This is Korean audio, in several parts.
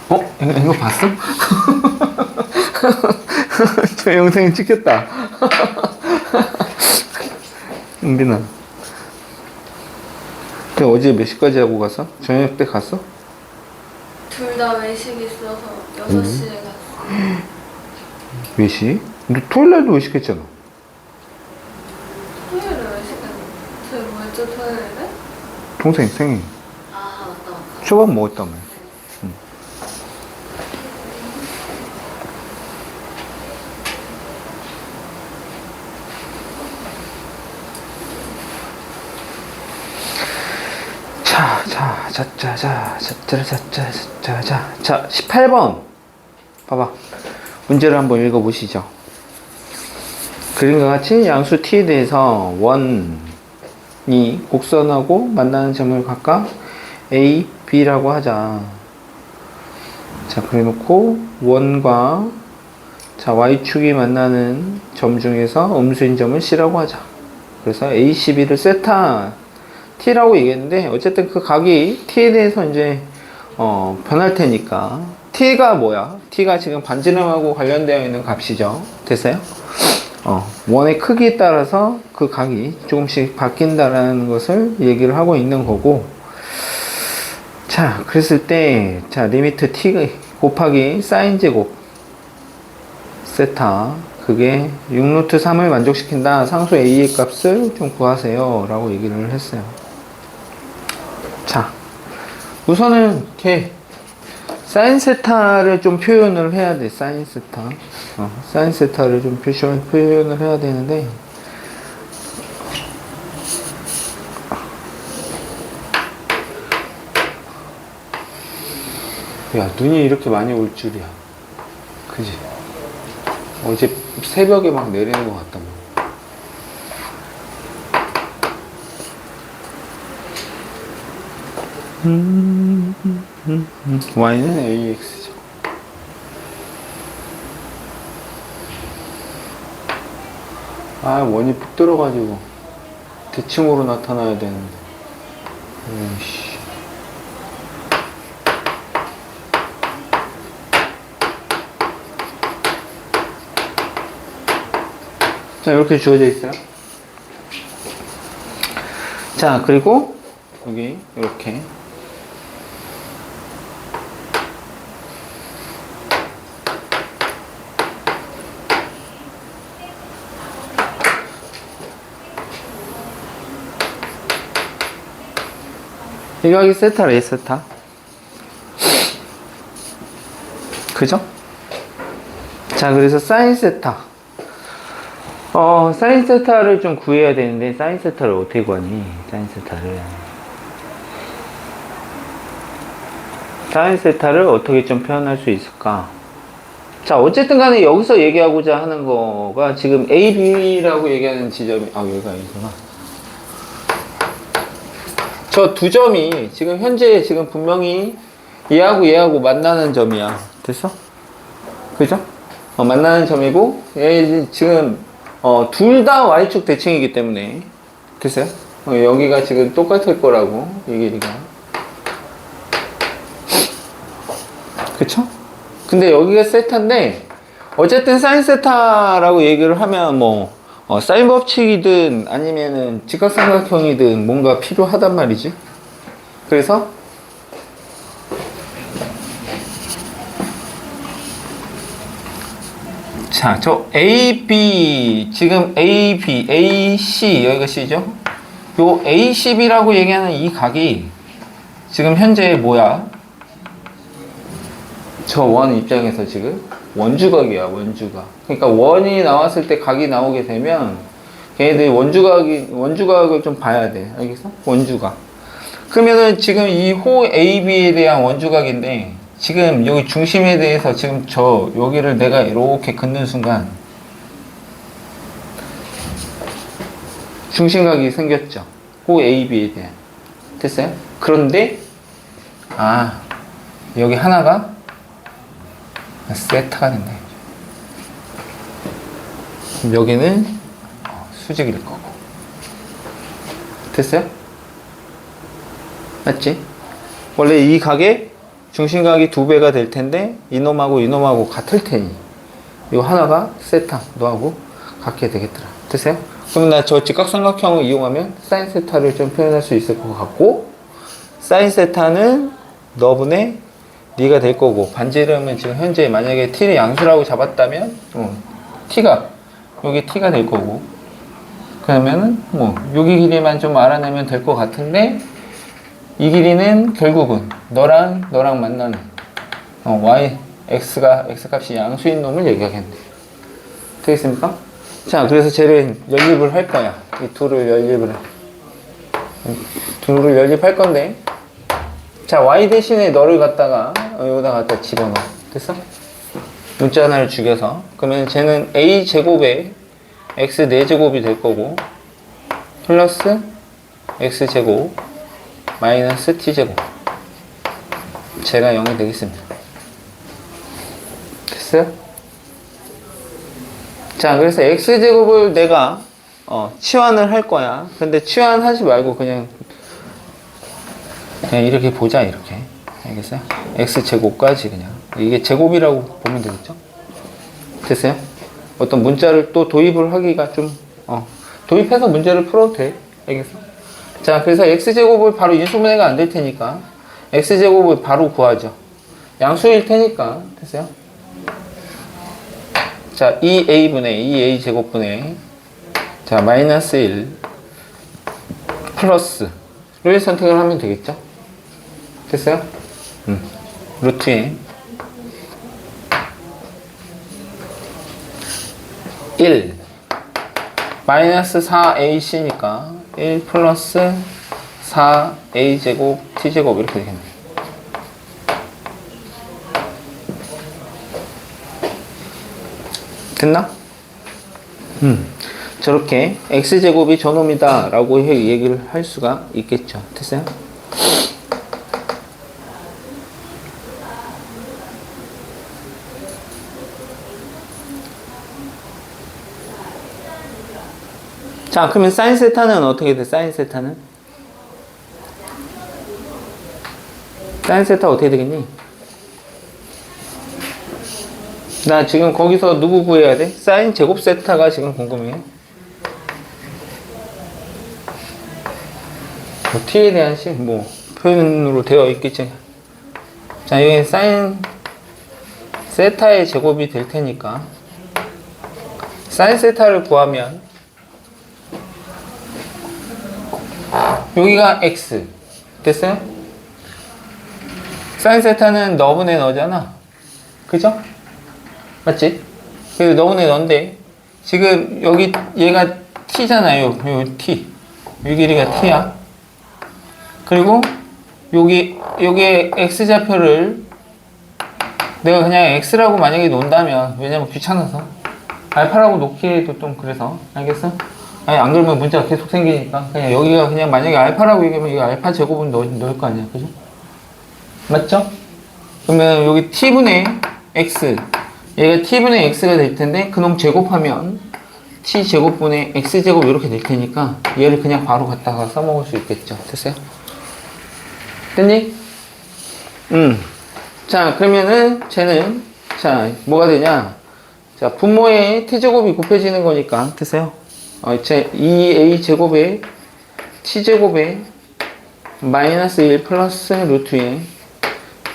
이거 봤어? 저 영상 찍혔다. 은빈아. 그 어제 몇 시까지 하고 갔어? 저녁 때 갔어? 둘 다 외식 있어서 6시에 갔어. 외식? 너 토요일 날도 외식했잖아. 토요일에 외식했는데 저희 뭐였죠 토요일에? 동생 생일. 아 맞다. 초밥 먹었다며. 자, 18번. 봐봐. 문제를 한번 읽어보시죠. 그림과 같이 양수 t에 대해서 원이 곡선하고 만나는 점을 각각 a, b라고 하자. 자, 그래 놓고 원과 자, y축이 만나는 점 중에서 음수인 점을 c라고 하자. 그래서 a, c, b를 세타 t라고 얘기했는데 어쨌든 그 각이 t에 대해서 이제 변할 테니까 t가 뭐야? t가 지금 반지름하고 관련되어 있는 값이죠. 됐어요? 원의 크기에 따라서 그 각이 조금씩 바뀐다라는 것을 얘기를 하고 있는 거고, 자, 그랬을 때, 자, 리미트 t 곱하기 사인 제곱 세타, 그게 6루트 3을 만족시킨다. 상수 a의 값을 좀 구하세요. 라고 얘기를 했어요. 자, 우선은 이렇게 사인 세타를 좀 표현을 해야 돼. 사인 세타. 사인 세타를 좀 표현을 해야 되는데, 야, 눈이 이렇게 많이 올 줄이야. 그지? 어제 새벽에 막 내리는 것 같다. y는 ax죠. 원이 푹 들어가지고 대칭으로 나타나야 되는데. 오이씨. 자, 이렇게 주어져 있어요. 자, 그리고 여기 이렇게 이 각이 세타 레 세타. 그죠? 자, 그래서 사인 세타. 사인 세타를 좀 구해야 되는데, 사인 세타를 어떻게 구하니? 사인 세타를 어떻게 좀 표현할 수 있을까? 자, 어쨌든 간에 여기서 얘기하고자 하는 거가 지금 A, B라고 얘기하는 지점이, 여기가 아니구나. 저 두 점이 지금 현재 지금 분명히 얘하고 만나는 점이야. 됐어? 그죠? 만나는 점이고, 얘 지금 둘 다 y축 대칭이기 때문에. 됐어요? 여기가 지금 똑같을 거라고 이 길이가. 그쵸? 근데 여기가 세타인데 어쨌든 사인 세타라고 얘기를 하면 사인 법칙이든 아니면은 직각삼각형이든 뭔가 필요하단 말이지. 그래서 자, 저 AB 지금 AB, AC 여기가 C죠? 요 ACB라고 얘기하는 이 각이 지금 현재 뭐야? 저 원 입장에서 지금 원주각이야, 원주각. 그러니까 원이 나왔을 때 각이 나오게 되면 걔네들이 원주각을 좀 봐야 돼. 알겠어? 원주각. 그러면은 지금 이 호 AB에 대한 원주각인데 지금 여기 중심에 대해서 지금 여기를 내가 이렇게 긋는 순간 중심각이 생겼죠. 호 AB에 대한. 됐어요? 그런데 여기 하나가 세타가 된다. 그럼 여기는 수직일 거고. 됐어요? 맞지? 원래 이 각의 중심각이 2배가 될 텐데 이놈하고 이놈하고 같을 테니 이 하나가 세타 너하고 같게 되겠더라. 됐어요? 그럼 나 저 직각삼각형을 이용하면 사인 세타를 좀 표현할 수 있을 것 같고, 사인 세타는 너분의 니가 될 거고, 반지름은 지금 현재 만약에 t를 양수라고 잡았다면 t가 여기 t가 될 거고, 그러면은 뭐 여기 길이만 좀 알아내면 될 것 같은데, 이 길이는 결국은 너랑 만나는 y x가 x 값이 양수인 놈을 얘기하겠네. 되겠습니까? 자, 그래서 쟤를 연립을 할 거야. 이 둘을 연립할 건데, 자, y 대신에 너를 갖다가 여기다 갖다 집어넣어. 됐어? 문자 하나를 죽여서. 그러면 쟤는 a 제곱에 x 4제곱이 될 거고, 플러스 x 제곱 마이너스 t 제곱. 쟤가 0이 되겠습니다. 됐어요? 자, 그래서 x제곱을 내가 치환을 할 거야. 근데 치환하지 말고 그냥 이렇게 보자. 이렇게. 알겠어요? x제곱까지 그냥 이게 제곱이라고 보면 되겠죠? 됐어요? 어떤 문자를 또 도입을 하기가 좀 도입해서 문제를 풀어도 돼. 알겠어? 자, 그래서 x제곱을 바로 인수분해가 안 될 테니까 x제곱을 바로 구하죠. 양수일 테니까. 됐어요? 자, 2a 제곱분의 자 마이너스 1 플러스를 선택을 하면 되겠죠? 됐어요? 루트에 1 마이너스 4ac니까 1 플러스 4a 제곱 t 제곱 이렇게 되겠네. 됐나? 저렇게 x제곱이 저놈이다 라고 얘기를 할 수가 있겠죠. 됐어요? 자, 그러면 사인 세타는 어떻게 돼? 사인 세타는? 사인 세타 어떻게 되겠니? 나 지금 거기서 누구 구해야 돼? 사인 제곱 세타가 지금 궁금해. t에 대한 표현으로 되어 있겠지. 자, 여기 사인 세타의 제곱이 될 테니까 사인 세타를 구하면 여기가 x. 됐어요? 사인 세타는 너분의 너잖아. 그죠? 맞지? 그래서 너분의 너인데 지금 여기 얘가 t잖아요. 요 t. 이 길이가 t야. 그리고 여기에 x좌표를 내가 그냥 x라고 만약에 놓는다면, 왜냐면 귀찮아서 알파라고 놓기에도 좀 그래서. 알겠어? 아니, 안 그러면 문자가 계속 생기니까 그냥 여기가 그냥 만약에 알파라고 얘기하면 이거 알파 제곱은 넣을 거 아니야. 그죠? 맞죠? 그러면 여기 t분의 x, 얘가 t분의 x가 될 텐데 그놈 제곱하면 t제곱분의 x제곱 이렇게 될 테니까 얘를 그냥 바로 갖다가 써먹을 수 있겠죠. 됐어요? 됐니? 자, 그러면은 쟤는 자 뭐가 되냐? 자, 분모에 t제곱이 곱해지는 거니까. 됐어요? 제 2a 제곱에 t제곱에 마이너스 1 플러스 루트에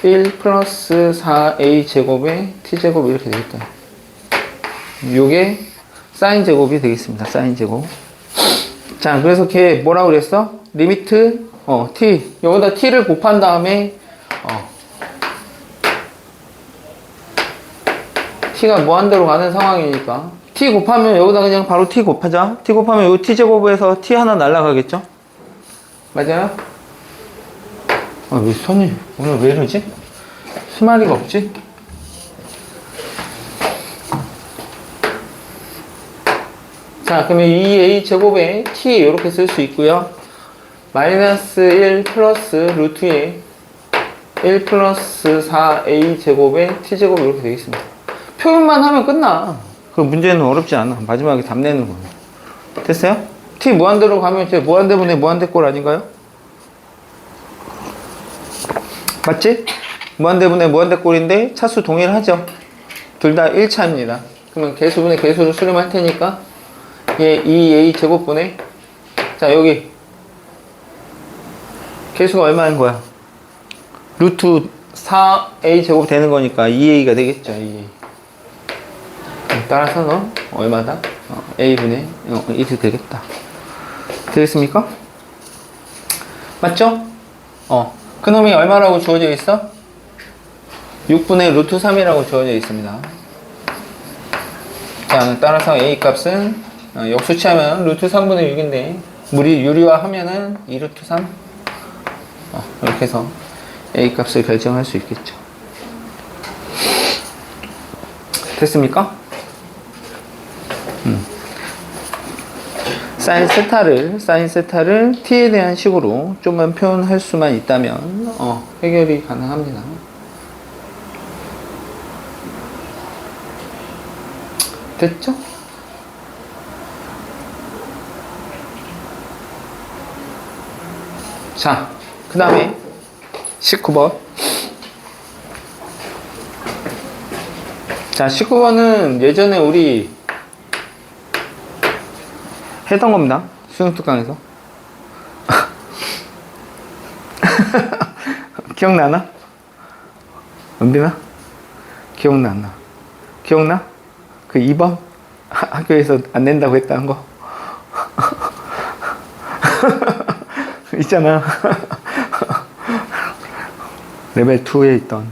1 플러스 4a 제곱에 t제곱 이렇게 되겠다. 요게 사인 제곱이 되겠습니다. 사인 제곱. 자, 그래서 걔 뭐라고 그랬어? 리미트 t 여기다 t를 곱한 다음에 t가 무한대로 가는 상황이니까 t 곱하면 여기다 그냥 바로 t 곱하자. t 곱하면 요 t제곱에서 t 하나 날라가겠죠? 맞아요? 왜 손이 오늘 왜 이러지? 희마리가 없지? 자, 그러면 2a 제곱에 t 이렇게 쓸 수 있고요. 마이너스 1 플러스 루트에 1 플러스 4a 제곱에 t 제곱 이렇게 되겠습니다. 표현만 하면 끝나. 그 문제는 어렵지 않아. 마지막에 답 내는 거예요. 됐어요? t 무한대로 가면 이제 무한대분의 무한대꼴 아닌가요? 맞지? 무한대분의 무한대꼴인데 차수 동일하죠. 둘 다 1차입니다. 그러면 개수분의 개수를 수렴할 테니까 얘 2a 제곱분의 자 여기 개수가 얼마인 거야? 루트 4a 제곱 되는 거니까 2a가 되겠죠. 2a. 따라서는 얼마다? a분의 1이 되겠다. 되겠습니까? 맞죠? 그놈이 얼마라고 주어져 있어? 6분의 루트 3이라고 주어져 있습니다. 자, 따라서 a 값은 역수치하면 루트 3분의 6인데 유리화 하면은 2루트 3 이렇게 해서 a 값을 결정할 수 있겠죠. 됐습니까? 사인 세타를 t에 대한 식으로 좀만 표현할 수만 있다면 해결이 가능합니다. 됐죠? 자, 그 다음에 19번. 자, 19번은 예전에 우리 했던 겁니다. 수능특강에서. 기억나나? 은빈아? 기억나나? 기억나? 그 2번? 학교에서 안 낸다고 했다는 거? 있잖아. 레벨 2에 있던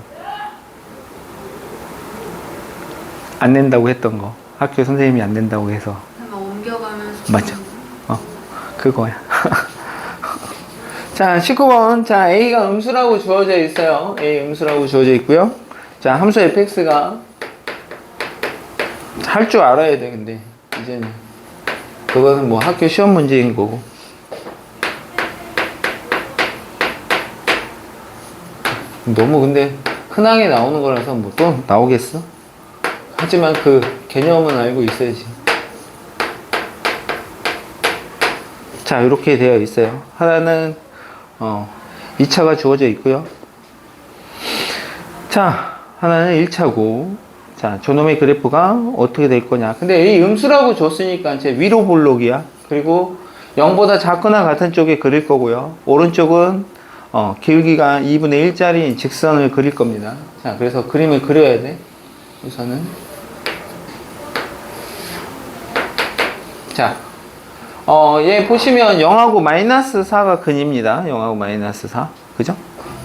안 낸다고 했던 거. 학교 선생님이 안 낸다고 해서 옮겨가면서 맞아. 그거야. 자, 19번. 자, A가 음수라고 주어져 있어요. A 음수라고 주어져 있고요. 자, 함수 fx가 할 줄 알아야 돼, 근데. 이제는. 그거는 뭐 학교 시험 문제인 거고. 너무 근데 흔하게 나오는 거라서 뭐 또 나오겠어? 하지만 그 개념은 알고 있어야지. 자, 이렇게 되어 있어요. 하나는 2차가 주어져 있고요. 자, 하나는 1차고. 자, 저놈의 그래프가 어떻게 될 거냐. 근데 이 음수라고 줬으니까 이제 위로 볼록이야. 그리고 0보다 작거나 같은 쪽에 그릴 거고요. 오른쪽은 길기가 2분의 1짜리 직선을 그릴 겁니다. 자, 그래서 그림을 그려야 돼. 우선은. 자, 얘 보시면 0하고 마이너스 4가 근입니다. 0하고 마이너스 4. 그죠?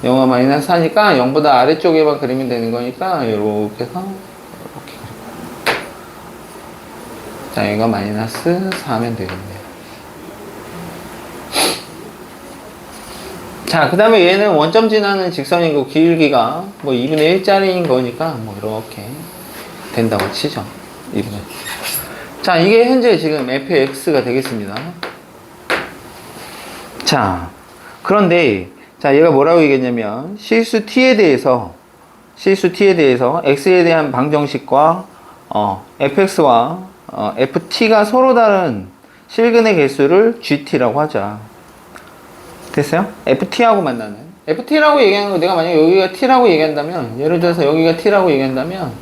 0하고 마이너스 4니까 0보다 아래쪽에만 그리면 되는 거니까, 이렇게 해서, 이렇게 그리고. 자, 얘가 마이너스 4 하면 되겠네요. 자, 그 다음에 얘는 원점 지나는 직선이고, 길기가 뭐 2분의 1짜리인 거니까, 뭐, 이렇게 된다고 치죠. 2분의 1. 자, 이게 현재 지금 fx가 되겠습니다. 자, 그런데, 자, 얘가 뭐라고 얘기했냐면, 실수 t에 대해서, x에 대한 방정식과, fx와, ft가 서로 다른 실근의 개수를 gt라고 하자. 됐어요? ft하고 만나는. ft라고 얘기하는 거, 내가 만약에 여기가 t라고 얘기한다면, 예를 들어서 여기가 t라고 얘기한다면,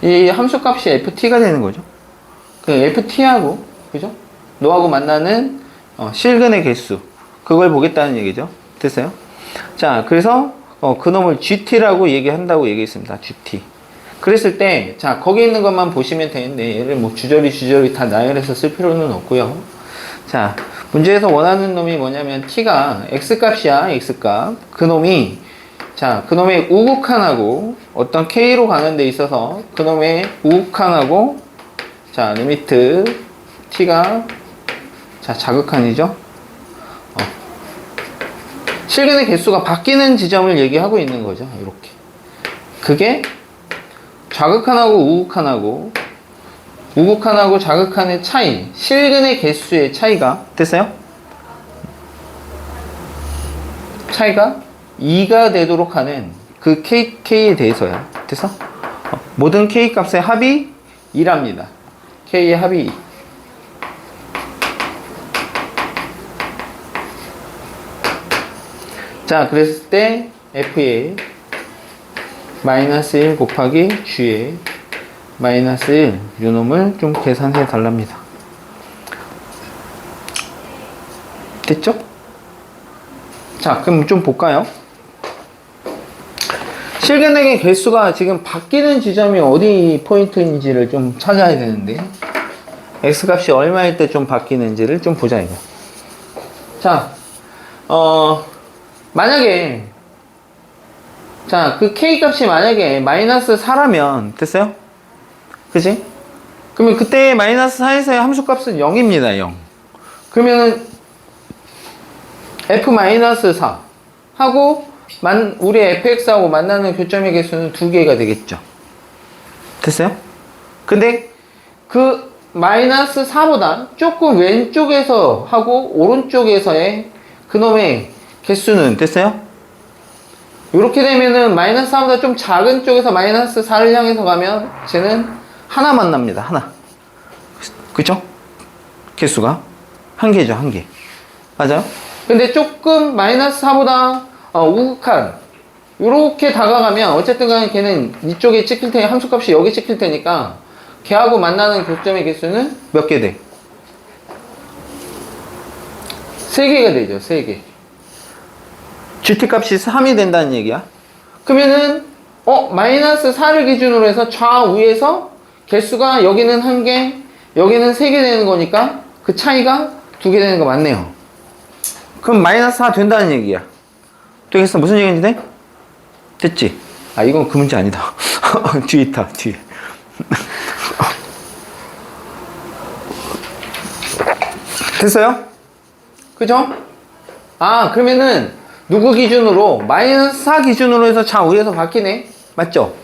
이 함수값이 ft가 되는 거죠. 그 ft하고 그죠? 너하고 만나는 실근의 개수 그걸 보겠다는 얘기죠. 됐어요? 자, 그래서 그놈을 gt라고 얘기한다고 얘기했습니다. gt. 그랬을 때, 자, 거기 있는 것만 보시면 되는데 얘를 뭐 주저리 다 나열해서 쓸 필요는 없고요. 자, 문제에서 원하는 놈이 뭐냐면 t가 x값이야. x값. 그놈이 자, 그놈의 우극한하고 어떤 k로 가는 데 있어서 그놈의 우극한하고 자, 리미트 t가 자, 자극한이죠. 실근의 개수가 바뀌는 지점을 얘기하고 있는 거죠. 이렇게. 그게 자극한하고 우극한하고 자극한의 차이, 실근의 개수의 차이가 됐어요? 차이가 2가 되도록 하는 그 k에 대해서야. 됐어? 모든 k 값의 합이 2랍니다. k의 합이 2. 자, 그랬을 때 f의 마이너스 1 곱하기 g의 마이너스 1 요놈을 좀 계산해 달랍니다. 됐죠? 자, 그럼 좀 볼까요? 실견되게 개수가 지금 바뀌는 지점이 어디 포인트인지를 좀 찾아야 되는데, x값이 얼마일 때 좀 바뀌는지를 좀 보자, 이거. 자, 만약에, 자, 그 k값이 만약에 마이너스 4라면, 됐어요? 그지? 그러면 그때 마이너스 4에서의 함수값은 0입니다, 0. 그러면은, f-4 하고, 우리 fx하고 만나는 교점의 개수는 2개가 되겠죠. 됐어요? 근데, 그, 마이너스 4보다 조금 왼쪽에서 하고 오른쪽에서의 그놈의 개수는 됐어요? 이렇게 되면은 마이너스 4보다 좀 작은 쪽에서 마이너스 4를 향해서 가면 쟤는 하나 만납니다. 하나. 그쵸? 개수가 한 개죠. 한 개. 맞아요? 근데 조금 마이너스 4보다 우극한 이렇게 다가가면 어쨌든 간에 걔는 이쪽에 찍힐 테니 함수값이 여기 찍힐 테니까 걔하고 만나는 교점의 개수는 몇 개 돼? 3개가 되죠. 3개. GT값이 3이 된다는 얘기야. 그러면은 마이너스 4를 기준으로 해서 좌우에서 개수가 여기는 1개, 여기는 3개 되는 거니까 그 차이가 2개 되는 거 맞네요. 그럼 마이너스 4 된다는 얘기야. 되겠어? 무슨 얘기인지 돼? 됐지? 아, 이건 그 문제 아니다. 뒤에 있다, 뒤에. 됐어요? 그죠? 아, 그러면은 누구 기준으로? 마이너스 4 기준으로 해서 좌우에서 바뀌네. 맞죠?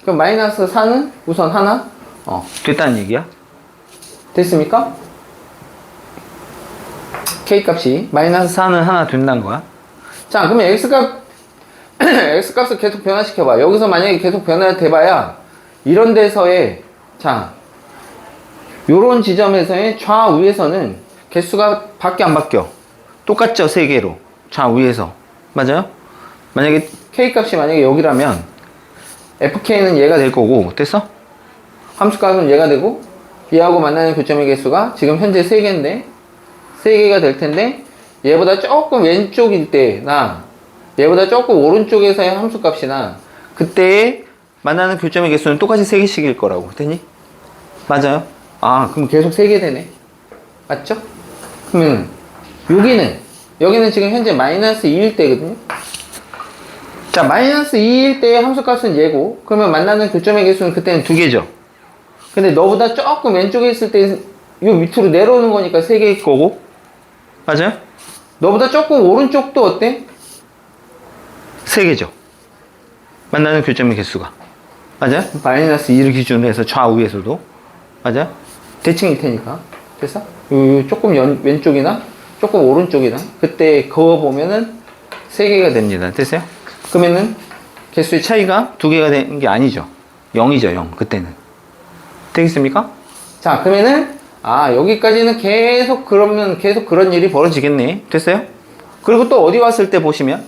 그럼 마이너스 4는 우선 하나? 됐다는 얘기야. 됐습니까? K값이 마이너스 4는 하나 된다는 거야. 자, 그러면 X값을 계속 변화시켜봐. 여기서 만약에 계속 변화돼봐야 이런 데서의, 자, 요런 지점에서의 좌우에서는 개수가 밖에 안 바뀌어. 똑같죠? 3개로. 좌우에서. 맞아요? 만약에 K값이 만약에 여기라면 FK는 얘가 될 거고, 됐어? 함수값은 얘가 되고, B하고 만나는 교점의 개수가 지금 현재 3개인데, 3개가 될 텐데, 얘보다 조금 왼쪽일 때나, 얘보다 조금 오른쪽에서의 함수값이나, 그때의 만나는 교점의 개수는 똑같이 3개씩일 거라고. 됐니? 맞아요? 아, 그럼 계속 3개 되네. 맞죠? 그러면, 여기는 지금 현재 마이너스 2일 때거든요? 자, 마이너스 2일 때의 함수값은 얘고, 그러면 만나는 교점의 개수는 그때는 2개죠. 근데 너보다 조금 왼쪽에 있을 때, 요 밑으로 내려오는 거니까 3개일 거고, 맞아요? 너보다 조금 오른쪽도 어때? 3개죠. 만나는 교점의 개수가. 맞아요? 마이너스 2를 기준으로 해서 좌우에서도. 맞아요? 대칭일 테니까. 됐어? 조금 왼쪽이나 조금 오른쪽이나 그때 그어보면은 3개가 됩니다. 됐어요? 그러면은 개수의 차이가 2개가 되는 게 아니죠. 0이죠. 0. 그때는. 되겠습니까? 자, 그러면은 여기까지는 계속 그런 일이 벌어지겠네. 됐어요? 그리고 또 어디 왔을 때 보시면,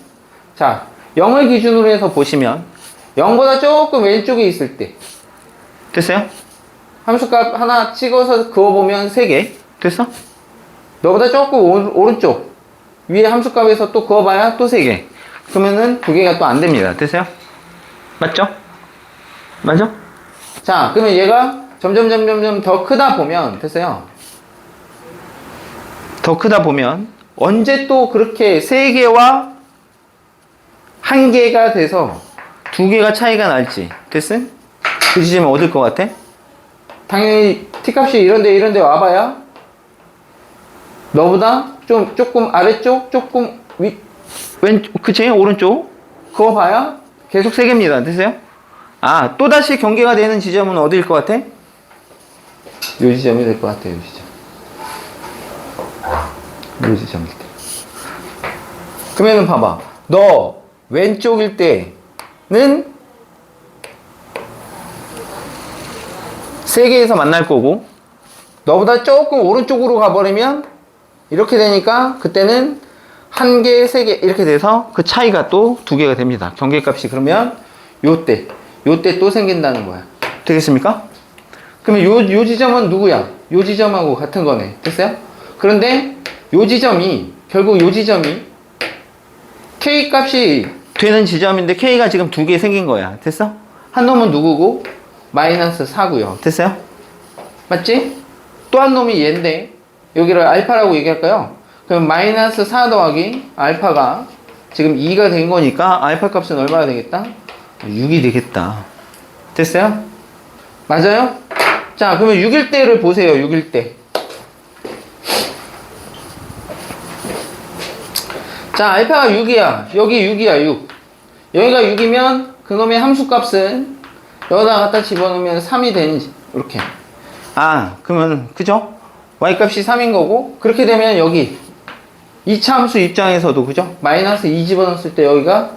자, 0을 기준으로 해서 보시면 0보다 조금 왼쪽에 있을 때, 됐어요? 함수값 하나 찍어서 그어보면 3개. 됐어? 너보다 조금 오른쪽 위에 함수값에서 또 그어봐야 또 3개. 그러면은 2개가 또 안 됩니다. 됐어요? 맞죠? 맞죠? 자, 그러면 얘가 점점 더 크다 보면, 됐어요? 더 크다 보면 언제 또 그렇게 3개와 1개가 돼서 2개가 차이가 날지. 됐어? 그 지점에 어딜 것 같아? 당연히 T값이 이런데 와봐야 너보다 조금 아래쪽, 조금 그치? 오른쪽 그거 봐야 계속 3개입니다. 됐어요? 또다시 경계가 되는 지점은 어디일 것 같아? 요 지점이 될 것 같아요. 요 지점일 때. 그러면은 봐봐. 너 왼쪽일 때는 3개에서 만날 거고, 너보다 조금 오른쪽으로 가버리면 이렇게 되니까 그때는 한 개, 세 개 이렇게 돼서 그 차이가 또 두 개가 됩니다. 경계값이 그러면 요때 또 생긴다는 거야. 되겠습니까? 그러면 요 지점은 누구야? 요 지점하고 같은 거네. 됐어요? 그런데 요 지점이 결국 요 지점이 K 값이 되는 지점인데 K가 지금 두 개 생긴 거야. 됐어? 한 놈은 누구고? 마이너스 4고요. 됐어요? 맞지? 또 한 놈이 얘인데 여기를 알파라고 얘기할까요? 그럼 마이너스 4 더하기 알파가 지금 2가 된 거니까 알파 값은 얼마가 되겠다? 6이 되겠다. 됐어요? 맞아요? 자, 그러면 6일 때를 보세요. 6일 때. 자, 알파가 6이야. 여기 6이야, 6. 여기가 6이면 그놈의 함수값은 여기다 갖다 집어넣으면 3이 되는지, 이렇게. 아, 그러면, 그죠? y값이 3인 거고, 그렇게 되면 여기, 2차 함수 입장에서도, 그죠? 마이너스 2 집어넣었을 때 여기가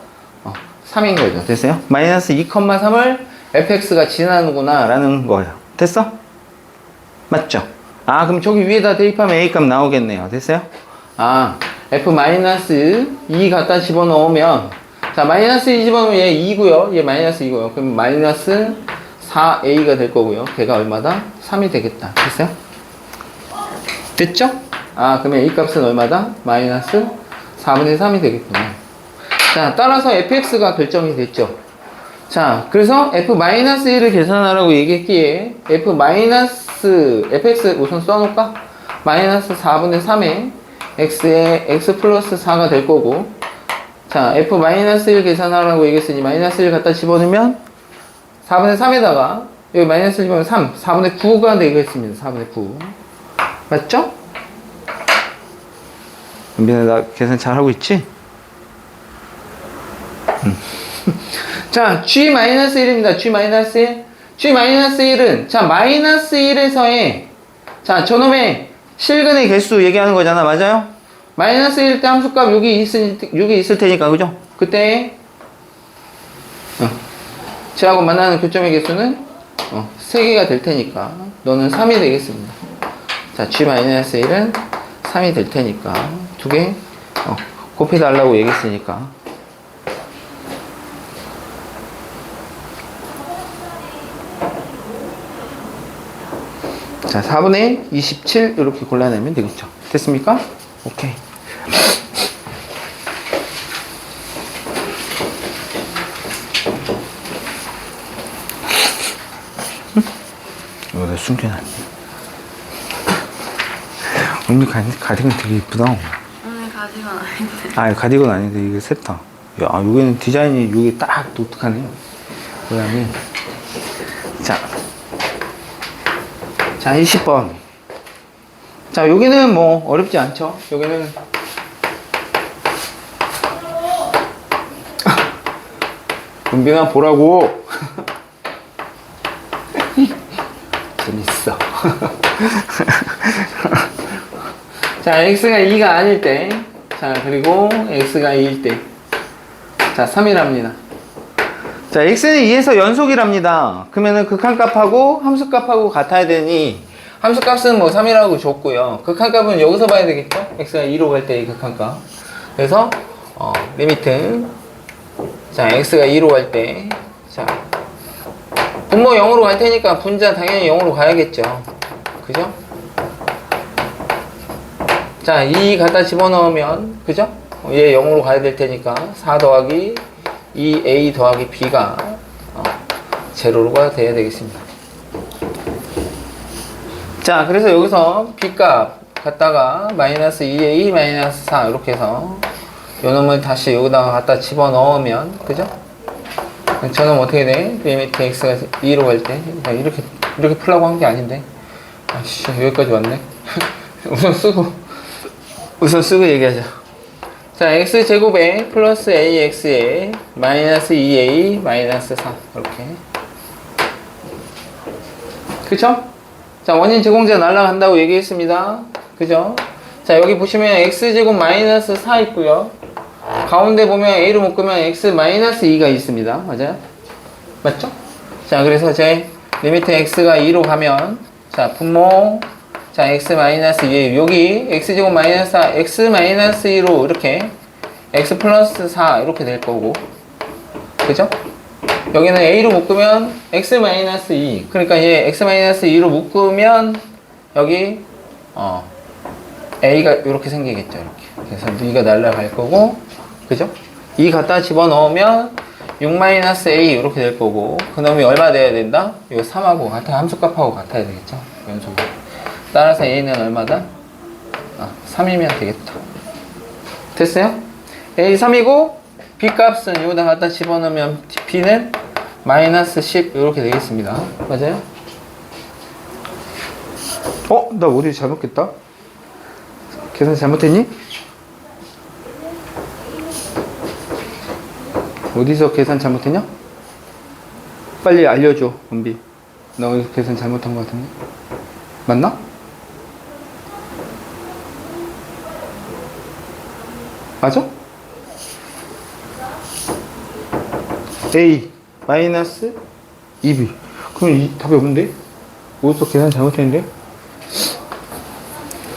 3인 거죠. 됐어요? 마이너스 2,3을 fx가 지나는구나, 라는 거예요. 됐어? 맞죠? 아, 그럼 저기 위에다 대입하면 a값 나오겠네요. 됐어요? 아, f-2 갖다 집어넣으면, 자, 마이너스 2 집어넣으면 얘 2고요. 얘 마이너스 2고요. 그럼 마이너스 4a가 될 거고요. 걔가 얼마다? 3이 되겠다. 됐어요? 됐죠? 아, 그러면 a 값은 얼마다? 마이너스 4분의 3이 되겠구나. 자, 따라서 fx가 결정이 됐죠. 자, 그래서 f-1을 계산하라고 얘기했기에 fx 우선 써놓을까? 마이너스 4분의 3에 x에 x 플러스 4가 될 거고, 자, f-1 계산하라고 얘기했으니 마이너스 1 갖다 집어넣으면 4분의 3에다가 여기 마이너스 1 집어넣으면 3, 4분의 9가 되겠습니다. 4분의 9. 맞죠? 은빈아, 나 계산 잘하고 있지? 자, g-1입니다. g-1. g-1은, 자, 마이너스 1에서의, 자, 저놈의 실근의 개수 얘기하는 거잖아. 맞아요? 마이너스 1 때 함수값 6이 있을 테니까, 그죠? 그때, 쟤하고 만나는 교점의 개수는, 3개가 될 테니까, 너는 3이 되겠습니다. 자, g-1은 3이 될 테니까, 2개, 곱해달라고 얘기했으니까. 자, 4분의 27 이렇게 골라내면 되겠죠. 됐습니까? 오케이. 이거 숨겨놨네. 언니 가디건 되게 이쁘다. 오늘 가지건 아닌데. 아, 가디건 아닌데 이게 셋다. 야, 여기는 디자인이 여기 딱 독특하네요. 모양이. 자, 20번. 자, 여기는 뭐 어렵지 않죠? 여기는 은빈아 보라고. 재밌어. 자, x가 2가 아닐 때, 자, 그리고 x가 2일 때, 자, 3이랍니다. 자, x는 2에서 연속이랍니다. 그러면은 극한값하고 함수값하고 같아야 되니, 함수값은 뭐 3이라고 줬고요. 극한값은 여기서 봐야 되겠죠? x가 2로 갈 때 이 극한값. 그래서, 리미트. 자, x가 2로 갈 때, 자, 분모 0으로 갈 테니까 분자 당연히 0으로 가야겠죠. 그죠? 자, 2 갖다 집어넣으면, 그죠? 얘 0으로 가야 될 테니까, 4 더하기 2a 더하기 b가 제로가 돼야 되겠습니다. 자, 그래서 여기서 b값 갖다가 마이너스 2a 마이너스 4 이렇게 해서 요놈을 다시 여기다가 갖다 집어넣으면, 그죠? 저놈 어떻게 돼? 리미트 x가 2로 갈 때 이렇게 풀라고 한 게 아닌데, 아씨, 여기까지 왔네. 우선 쓰고 얘기하자. 자, x제곱에 플러스 ax에 마이너스 2a 마이너스 4 이렇게. 그쵸? 자, 원인 제공자 날라간다고 얘기했습니다. 그죠? 자, 여기 보시면 x제곱 마이너스 4 있고요. 가운데 보면 a로 묶으면 x 마이너스 2가 있습니다. 맞아요? 맞죠? 자, 그래서 제 리미트 x가 2로 가면, 자, 분모 자, x-2 여기 x제곱 마이너스 4 x-2로 이렇게 x 플러스 4 이렇게 될 거고, 그죠? 여기는 a로 묶으면 x-2 그러니까 얘 x-2로 묶으면 여기 a가 이렇게 생기겠죠. 이렇게. 그래서 이가 날라갈 거고, 그죠? 2 갖다 집어넣으면 6-a 이렇게 될 거고, 그 놈이 얼마 돼야 된다? 이거 3하고 같아, 함수값하고 같아야 되겠죠? 연속으로. 따라서 a는 얼마다? 3이면 되겠다. 됐어요? a 3이고 b 값은 여기다 갖다 집어넣으면 b는 마이너스 10 이렇게 되겠습니다. 맞아요? 나 어디 잘못했다? 계산 잘못했니? 어디서 계산 잘못했냐? 빨리 알려줘, 은비. 나 어디서 계산 잘못한 것 같은데? 맞나? 맞아? A 마이너스 2B. 그럼 이 답이 없는데? 어디서 계산 잘못했는데?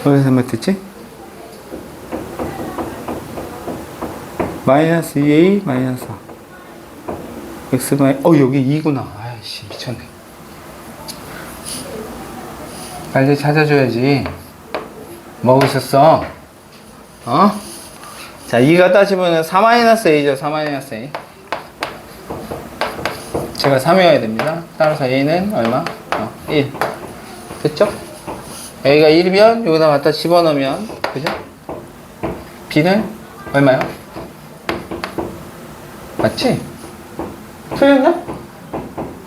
어디서 잘못했지? 마이너스 2A 마이너스 4 X 여기 2구나. 아이씨 미쳤네. 빨리 찾아줘야지. 뭐하고 있었어? 자, 2 갖다 집으면 4-A죠. 4-A. 제가 3이어야 됩니다. 따라서 A는 얼마? 1. 됐죠? A가 1이면 여기다 갖다 집어넣으면, 그죠? B는 얼마요? 맞지? 틀렸냐?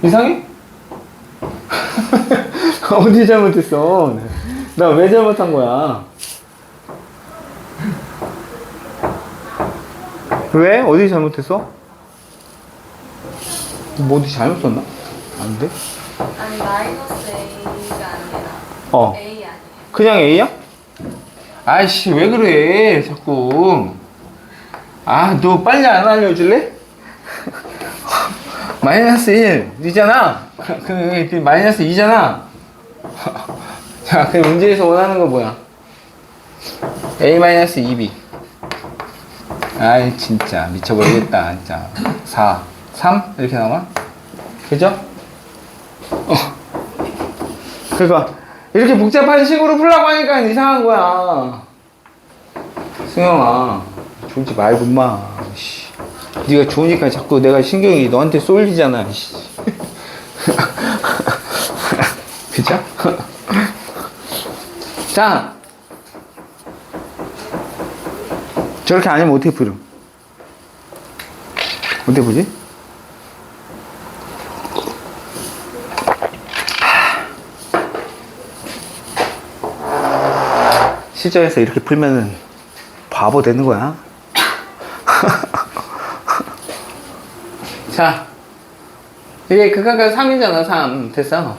이상해? 어디 잘못했어? 나 왜 잘못한 거야? 왜? 어디 잘못했어? 뭐 어디 잘못 썼나? 안 돼? 아니 마이너스 A가 아니라 A 아니에요. 그냥 A야? 아이씨 왜 그래 자꾸. 너 빨리 안 알려줄래? 마이너스 1이잖아. 그 마이너스 2잖아. 자, 그 문제에서 원하는 건 뭐야? A-2B. 아이 진짜 미쳐버리겠다 진짜. 4 3 이렇게 나와? 그죠? 그러니까 이렇게 복잡한 식으로 풀라고 하니까 이상한 거야. 승영아 졸지 말고 마. 네가 좋으니까 자꾸 내가 신경이 너한테 쏠리잖아. 그죠? 자, 저렇게 아니면 어떻게 풀어? 어떻게 풀지? 실전에서 이렇게 풀면은 바보 되는 거야. 자, 이게 극한값 3이잖아. 3 됐어.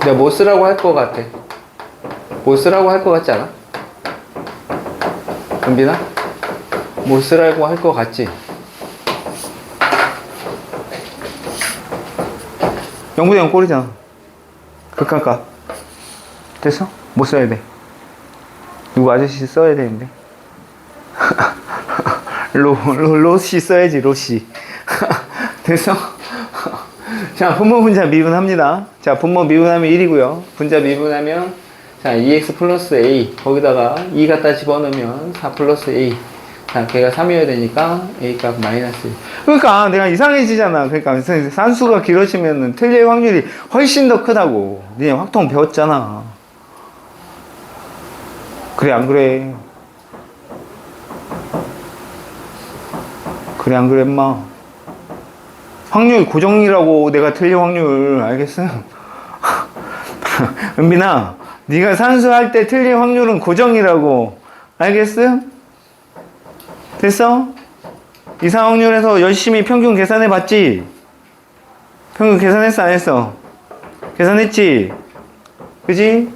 내가 뭐 쓰라고 할 것 같아? 뭐 쓰라고 할 것 같지 않아? 은빈아? 뭐 쓰라고 할 것 같지? 0분의 0 꼴이잖아. 극한값 됐어? 뭐 써야 돼? 누구 아저씨 써야 되는데. 로씨 써야지. 로씨. 됐어? 자, 분모 분자 미분합니다. 자, 분모 미분하면 1이고요. 분자 미분하면 자 2x 플러스 a 거기다가 2 갖다 집어넣으면 4 플러스 a. 자, 걔가 3이어야 되니까 a 값 마이너스 1. 그러니까 내가 이상해지잖아. 그러니까 산수가 길어지면 틀릴 확률이 훨씬 더 크다고. 니네 확통 배웠잖아. 그래 안 그래? 그래 안 그래 인마? 확률 고정이라고. 내가 틀릴 확률 알겠어? 은빈아 네가 산수할 때 틀릴 확률은 고정이라고 알겠어? 됐어? 이상 확률에서 열심히 평균 계산해 봤지? 평균 계산했어 안 했어? 계산했지? 그지?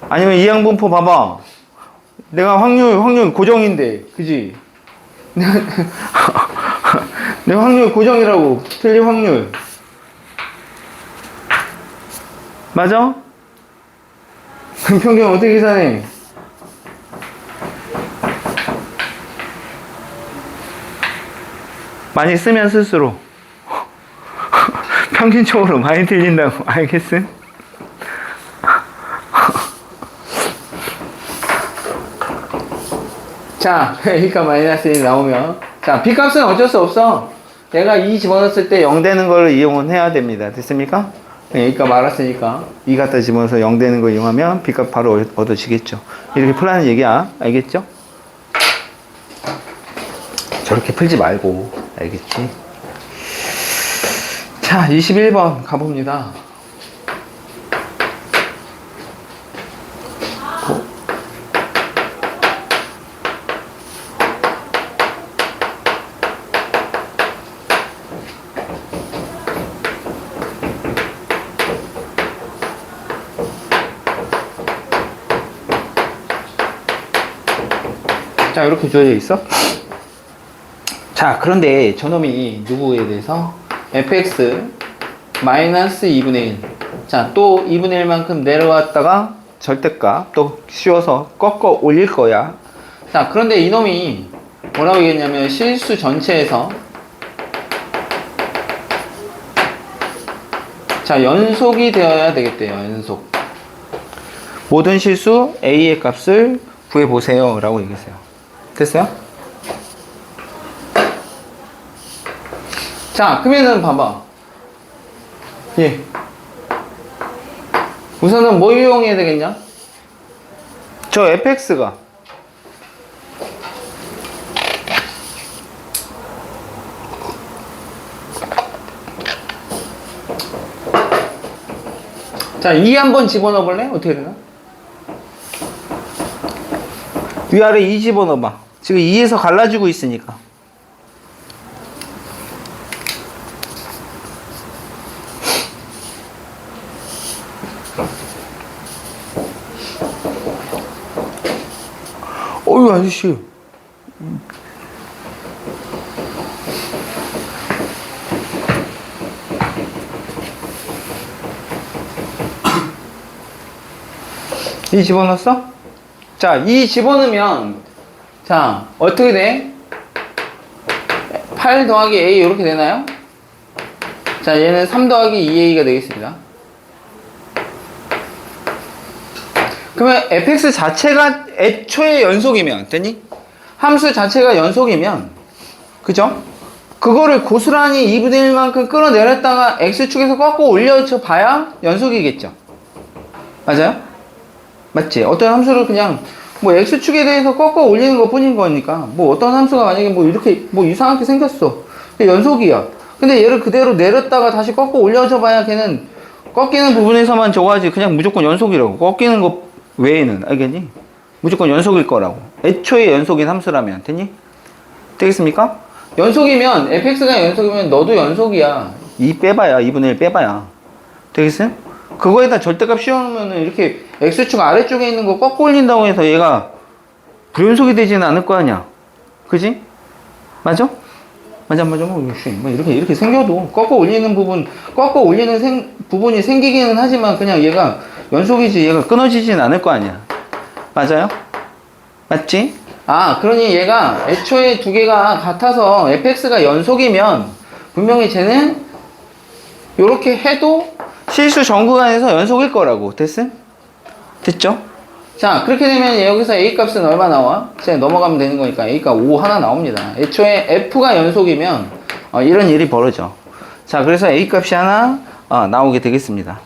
아니면 이항분포 봐봐. 내가 확률 고정인데 그지? 내가 확률 고정이라고. 틀릴 확률 맞아? 그럼 평균 어떻게 계산해? 많이 쓰면 쓸수록 평균적으로 많이 틀린다고. 알겠음? 자, A가 마이너스 1 나오면, 자, B값은 어쩔 수 없어. 내가 2 집어넣었을 때 0 되는 걸 이용은 해야 됩니다. 됐습니까? A값 알았으니까 2 갖다 집어넣어서 0 되는 걸 이용하면 B값 바로 얻어지겠죠. 이렇게 풀라는 얘기야. 알겠죠? 저렇게 풀지 말고. 알겠지? 자, 21번 가봅니다. 자, 이렇게 주어져 있어. 자, 그런데 저놈이 누구에 대해서 fx 마이너스 2분의 1. 자, 또 2분의 1만큼 내려왔다가 절대값 또 씌워서 꺾어 올릴 거야. 자, 그런데 이놈이 뭐라고 얘기했냐면 실수 전체에서, 자, 연속이 되어야 되겠대요. 연속. 모든 실수 a의 값을 구해보세요 라고 얘기했어요. 됐어요? 자, 그러면은 봐봐. 예. 우선은 뭐 이용해야 되겠냐? 저 fx가 자, 2 한번 집어넣어 볼래? 어떻게 되나? 위아래 2 집어넣어봐. 지금 2에서 갈라지고 있으니까. 어휴, 아저씨. 이 집어넣었어? 자, 이 집어넣으면, 자, 어떻게 돼? 8 더하기 A 이렇게 되나요? 자, 얘는 3 더하기 2A가 되겠습니다. 그러면 fx 자체가 애초에 연속이면, 됐니? 함수 자체가 연속이면, 그죠? 그거를 고스란히 2분의 1만큼 끌어내렸다가 x축에서 꺾어 올려줘 봐야 연속이겠죠. 맞아요? 맞지? 어떤 함수를 그냥 뭐 x축에 대해서 꺾어 올리는 것 뿐인 거니까, 뭐 어떤 함수가 만약에 뭐 이렇게 뭐 이상하게 생겼어. 연속이야. 근데 얘를 그대로 내렸다가 다시 꺾어 올려줘 봐야 걔는 꺾이는 부분에서만 저거 하지, 그냥 무조건 연속이라고. 꺾이는 것 외에는, 알겠니? 무조건 연속일 거라고. 애초에 연속인 함수라면. 됐니? 되겠습니까? 연속이면, fx가 연속이면 너도 연속이야. 2 빼봐야, 2분의 1 빼봐야. 되겠어요? 그거에다 절대값 씌워놓으면 이렇게 x축 아래쪽에 있는 거 꺾어 올린다고 해서 얘가 불연속이 되지는 않을 거 아니야. 그지? 맞아? 맞아, 맞아. 뭐 이렇게 생겨도 꺾어 올리는 부분이 생기기는 하지만 그냥 얘가 연속이지, 얘가 끊어지진 않을 거 아니야. 맞아요? 맞지? 아, 그러니 얘가 애초에 두 개가 같아서 fx가 연속이면 분명히 쟤는 요렇게 해도 실수 전 구간에서 연속일 거라고. 됐음? 됐죠? 자, 그렇게 되면 여기서 a 값은 얼마 나와? 이제 넘어가면 되는 거니까 a가 5 하나 나옵니다. 애초에 f가 연속이면 이런 일이 벌어져. 자, 그래서 a 값이 하나 나오게 되겠습니다.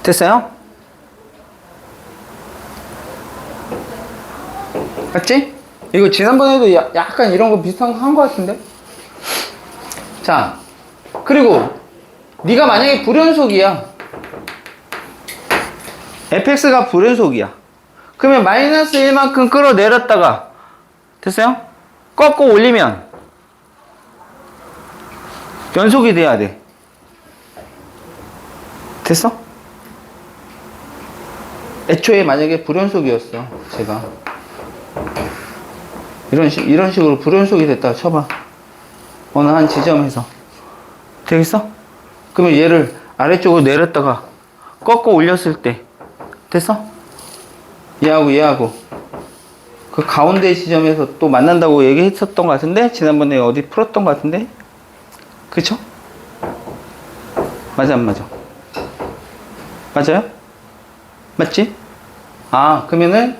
됐어요? 맞지? 이거 지난번에도 약간 이런 거 비슷한 거 한 거 같은데? 자, 그리고 네가 만약에 불연속이야. fx가 불연속이야. 그러면 마이너스 1만큼 끌어내렸다가, 됐어요? 꺾고 올리면 연속이 돼야 돼. 됐어? 애초에 만약에 불연속이었어, 제가 이런 식으로 불연속이 됐다가 쳐봐. 어느 한 지점에서. 되겠어? 그러면 얘를 아래쪽으로 내렸다가 꺾어 올렸을 때 됐어? 얘하고 그 가운데 지점에서 또 만난다고 얘기했었던 것 같은데 지난번에 어디 풀었던 것 같은데 그쵸? 맞아 안 맞아? 맞아요? 맞지? 아 그러면은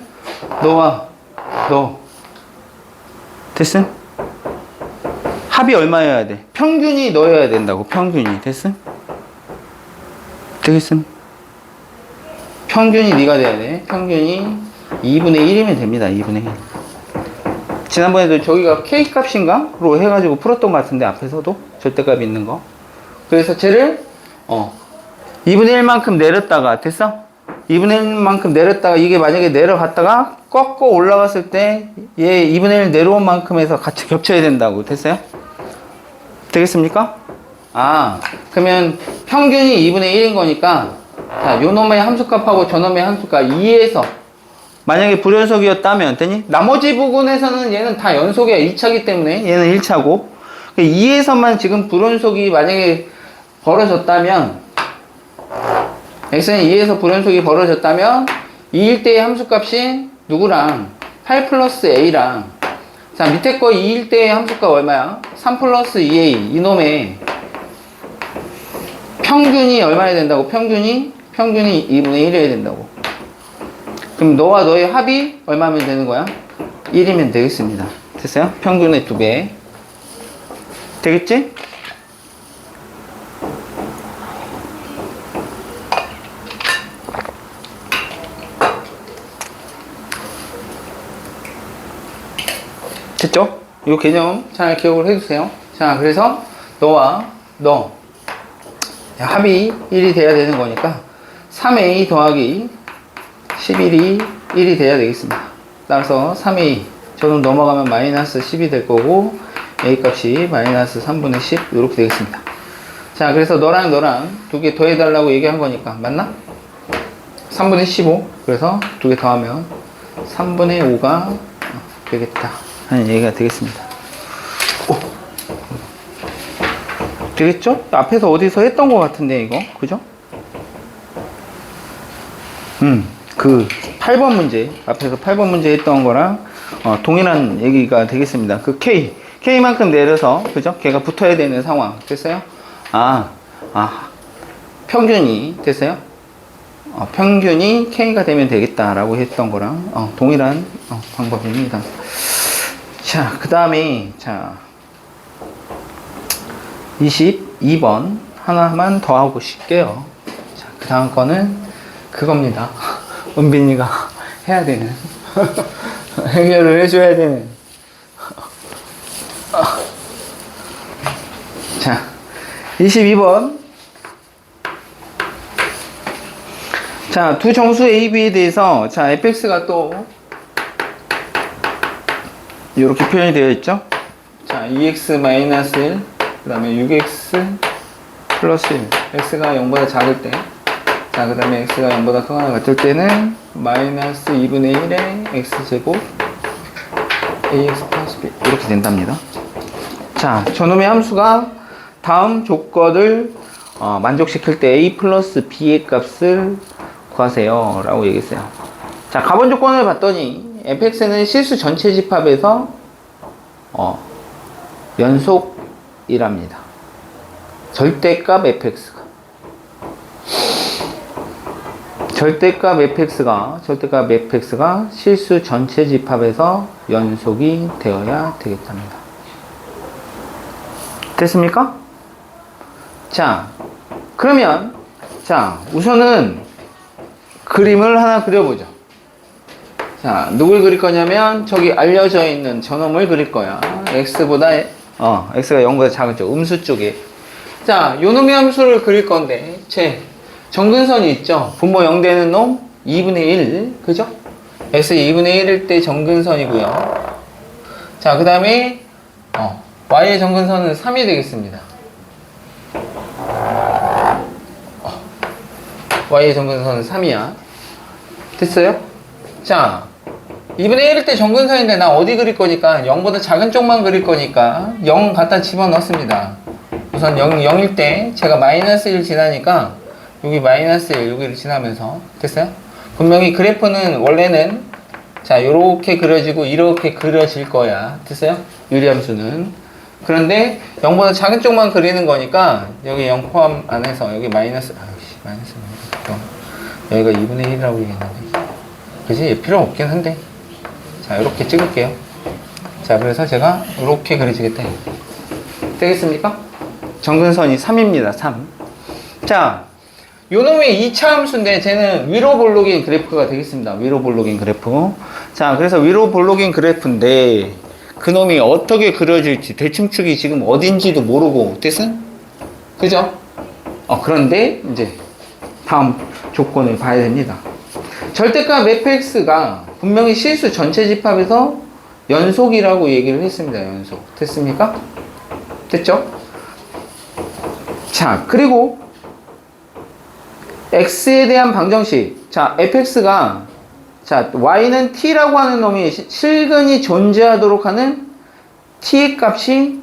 너와 너 됐음? 합이 얼마여야 돼? 평균이 너여야 된다고 평균이 됐음? 되겠음? 평균이 네가 돼야 돼 평균이 2분의 1이면 됩니다 2분의 1 지난번에도 저기가 K 값인가? 로 해가지고 풀었던 것 같은데 앞에서도 절대값 있는 거 그래서 쟤를 2분의 1만큼 내렸다가 됐어? 2분의 1만큼 내렸다가 이게 만약에 내려갔다가 꺾고 올라갔을 때 얘 2분의 1 내려온 만큼에서 같이 겹쳐야 된다고 됐어요? 되겠습니까? 아 그러면 평균이 2분의 1인 거니까 자, 요 놈의 함수값하고 저 놈의 함수값 2에서 만약에 불연속이었다면 되니? 나머지 부분에서는 얘는 다 연속이야 2차기 때문에 얘는 1차고 2에서만 지금 불연속이 만약에 벌어졌다면 x는 2에서 불연속이 벌어졌다면 2일 때의 함수값이 누구랑 8 플러스 a랑 자 밑에 거 2일 때의 함수값 얼마야? 3 플러스 2a 이놈의 평균이 얼마야 된다고? 평균이 2분의 1이어야 된다고 그럼 너와 너의 합이 얼마면 되는 거야? 1이면 되겠습니다 됐어요? 평균의 2배 되겠지? 됐죠? 이 개념 잘 기억을 해주세요. 자, 그래서 너와 너 합이 1이 돼야 되는 거니까 3a 더하기 11이 1이 돼야 되겠습니다. 따라서 3a 저는 넘어가면 마이너스 10이 될 거고 a 값이 마이너스 3분의 10 이렇게 되겠습니다. 자, 그래서 너랑 두 개 더해달라고 얘기한 거니까 맞나? 3분의 15 그래서 두 개 더하면 3분의 5가 되겠다 하는 얘기가 되겠습니다. 오. 되겠죠? 앞에서 어디서 했던 것 같은데 이거 그죠? 그 8번 문제 앞에서 8번 문제 했던 거랑 동일한 얘기가 되겠습니다. 그 K만큼 내려서 그죠? 걔가 붙어야 되는 상황 됐어요? 평균이 됐어요? 평균이 K가 되면 되겠다라고 했던 거랑 동일한 방법입니다. 자, 그 다음에 자 22번 하나만 더 하고 싶게요. 자, 그 다음 거는 그겁니다. 은빈이가 해야 되는 해결을 해줘야 되는 자 22번 자, 두 정수 A, B에 대해서 자 fx가 또 이렇게 표현이 되어 있죠. 자 2x 마이너스 1 그 다음에 6x 플러스 1 x가 0보다 작을 때 자, 그 다음에 x가 0보다 크거나 같을 때는 마이너스 2분의 1의 x제곱 ax 플러스 b 이렇게 된답니다. 자, 저놈의 함수가 다음 조건을 만족시킬 때 a 플러스 b의 값을 구하세요 라고 얘기했어요. 자, 가본 조건을 봤더니 fx는 실수 전체 집합에서 연속이랍니다. 절대값 fx가 절대값 fx가 실수 전체 집합에서 연속이 되어야 되겠답니다. 됐습니까? 자, 그러면 자, 우선은 그림을 하나 그려보죠. 자, 누굴 그릴 거냐면 저기 알려져 있는 저놈을 그릴 거야. x가 0보다 작은 쪽 음수 쪽에. 자, 요놈의 함수를 그릴 건데 제 정근선이 있죠. 분모 0 되는 놈 2분의 1 그죠? x 2분의 1일 때 정근선이고요. 자, 그 다음에 y의 정근선은 3이 되겠습니다. y의 정근선은 3이야. 됐어요? 자, 2분의 1일 때 정근선인데 나 어디 그릴 거니까 0보다 작은 쪽만 그릴 거니까 0 갖다 집어넣습니다. 우선 0일 때 제가 마이너스 1 지나니까 여기 마이너스 1 여기를 지나면서 됐어요? 분명히 그래프는 원래는 자 요렇게 그려지고 이렇게 그려질 거야. 됐어요? 유리함수는. 그런데 0보다 작은 쪽만 그리는 거니까 여기 0 포함 안에서 여기 마이너스 여기가 2분의 1이라고 얘기했는데 그지? 필요 없긴 한데 자 이렇게 찍을게요. 자 그래서 제가 이렇게 그려지겠다 되겠습니까? 정근선이 3입니다. 3. 자 요놈의 2차 함수인데 쟤는 위로 볼록인 그래프가 되겠습니다. 위로 볼록인 그래프. 자 그래서 위로 볼록인 그래프인데 그놈이 어떻게 그려질지 대칭축이 지금 어딘지도 모르고 됐어? 그죠? 그런데 이제 다음 조건을 봐야 됩니다. 절대값 fx가 분명히 실수 전체 집합에서 연속이라고 얘기를 했습니다. 연속. 됐습니까? 됐죠? 자, 그리고 x에 대한 방정식. 자, fx가 자, y는 t라고 하는 놈이 실근이 존재하도록 하는 t의 값이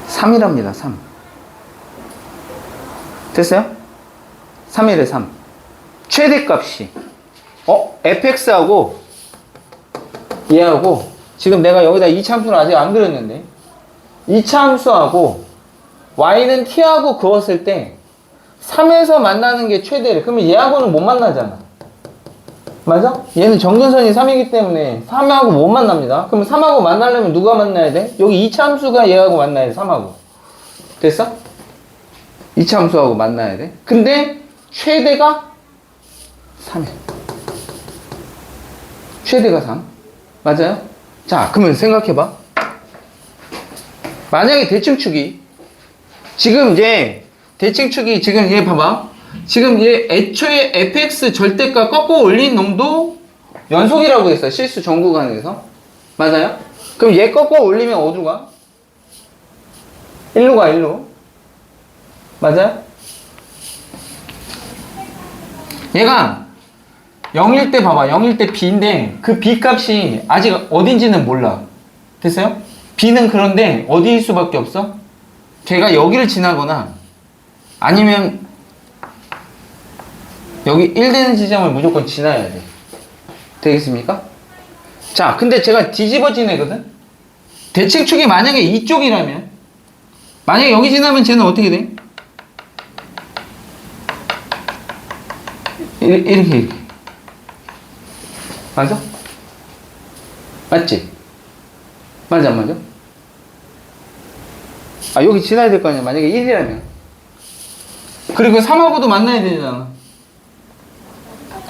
3이랍니다. 3. 됐어요? 3일에 3. 최대값이 fx하고 얘하고 지금 내가 여기다 2차 함수를 아직 안 그렸는데 2차 함수하고 y는 t하고 그었을 때 3에서 만나는 게 최대래. 그러면 얘하고는 못 만나잖아. 맞아? 얘는 정근선이 3이기 때문에 3하고 못 만납니다. 그럼 3하고 만나려면 누가 만나야 돼? 여기 2차 함수가 얘하고 만나야 돼. 3하고. 됐어? 2차 함수하고 만나야 돼. 근데 최대가 3이야. 최대가 3. 맞아요? 자, 그러면 생각해봐. 만약에 대칭축이 지금 이제 대칭축이 지금 얘 봐봐. 지금 얘 애초에 fx 절대값 꺾어 올린 놈도 연속이라고 했어. 실수 전 구간에서. 맞아요? 그럼 얘 꺾어 올리면 어디로 가? 1로 가, 1로. 맞아요? 얘가 0일 때 봐봐. 0일 때 b인데 그 b 값이 아직 어딘지는 몰라. 됐어요? b는 그런데 어디일 수밖에 없어? 걔가 여기를 지나거나 아니면 여기 1 되는 지점을 무조건 지나야 돼. 되겠습니까? 자, 근데 제가 뒤집어진 애거든? 대칭축이 만약에 이쪽이라면 만약에 여기 지나면 쟤는 어떻게 돼? 이렇게 맞아? 맞지? 맞아 안 맞아? 여기 지나야 될 거 아니야. 만약에 1이라면 그리고 3하고도 만나야 되잖아.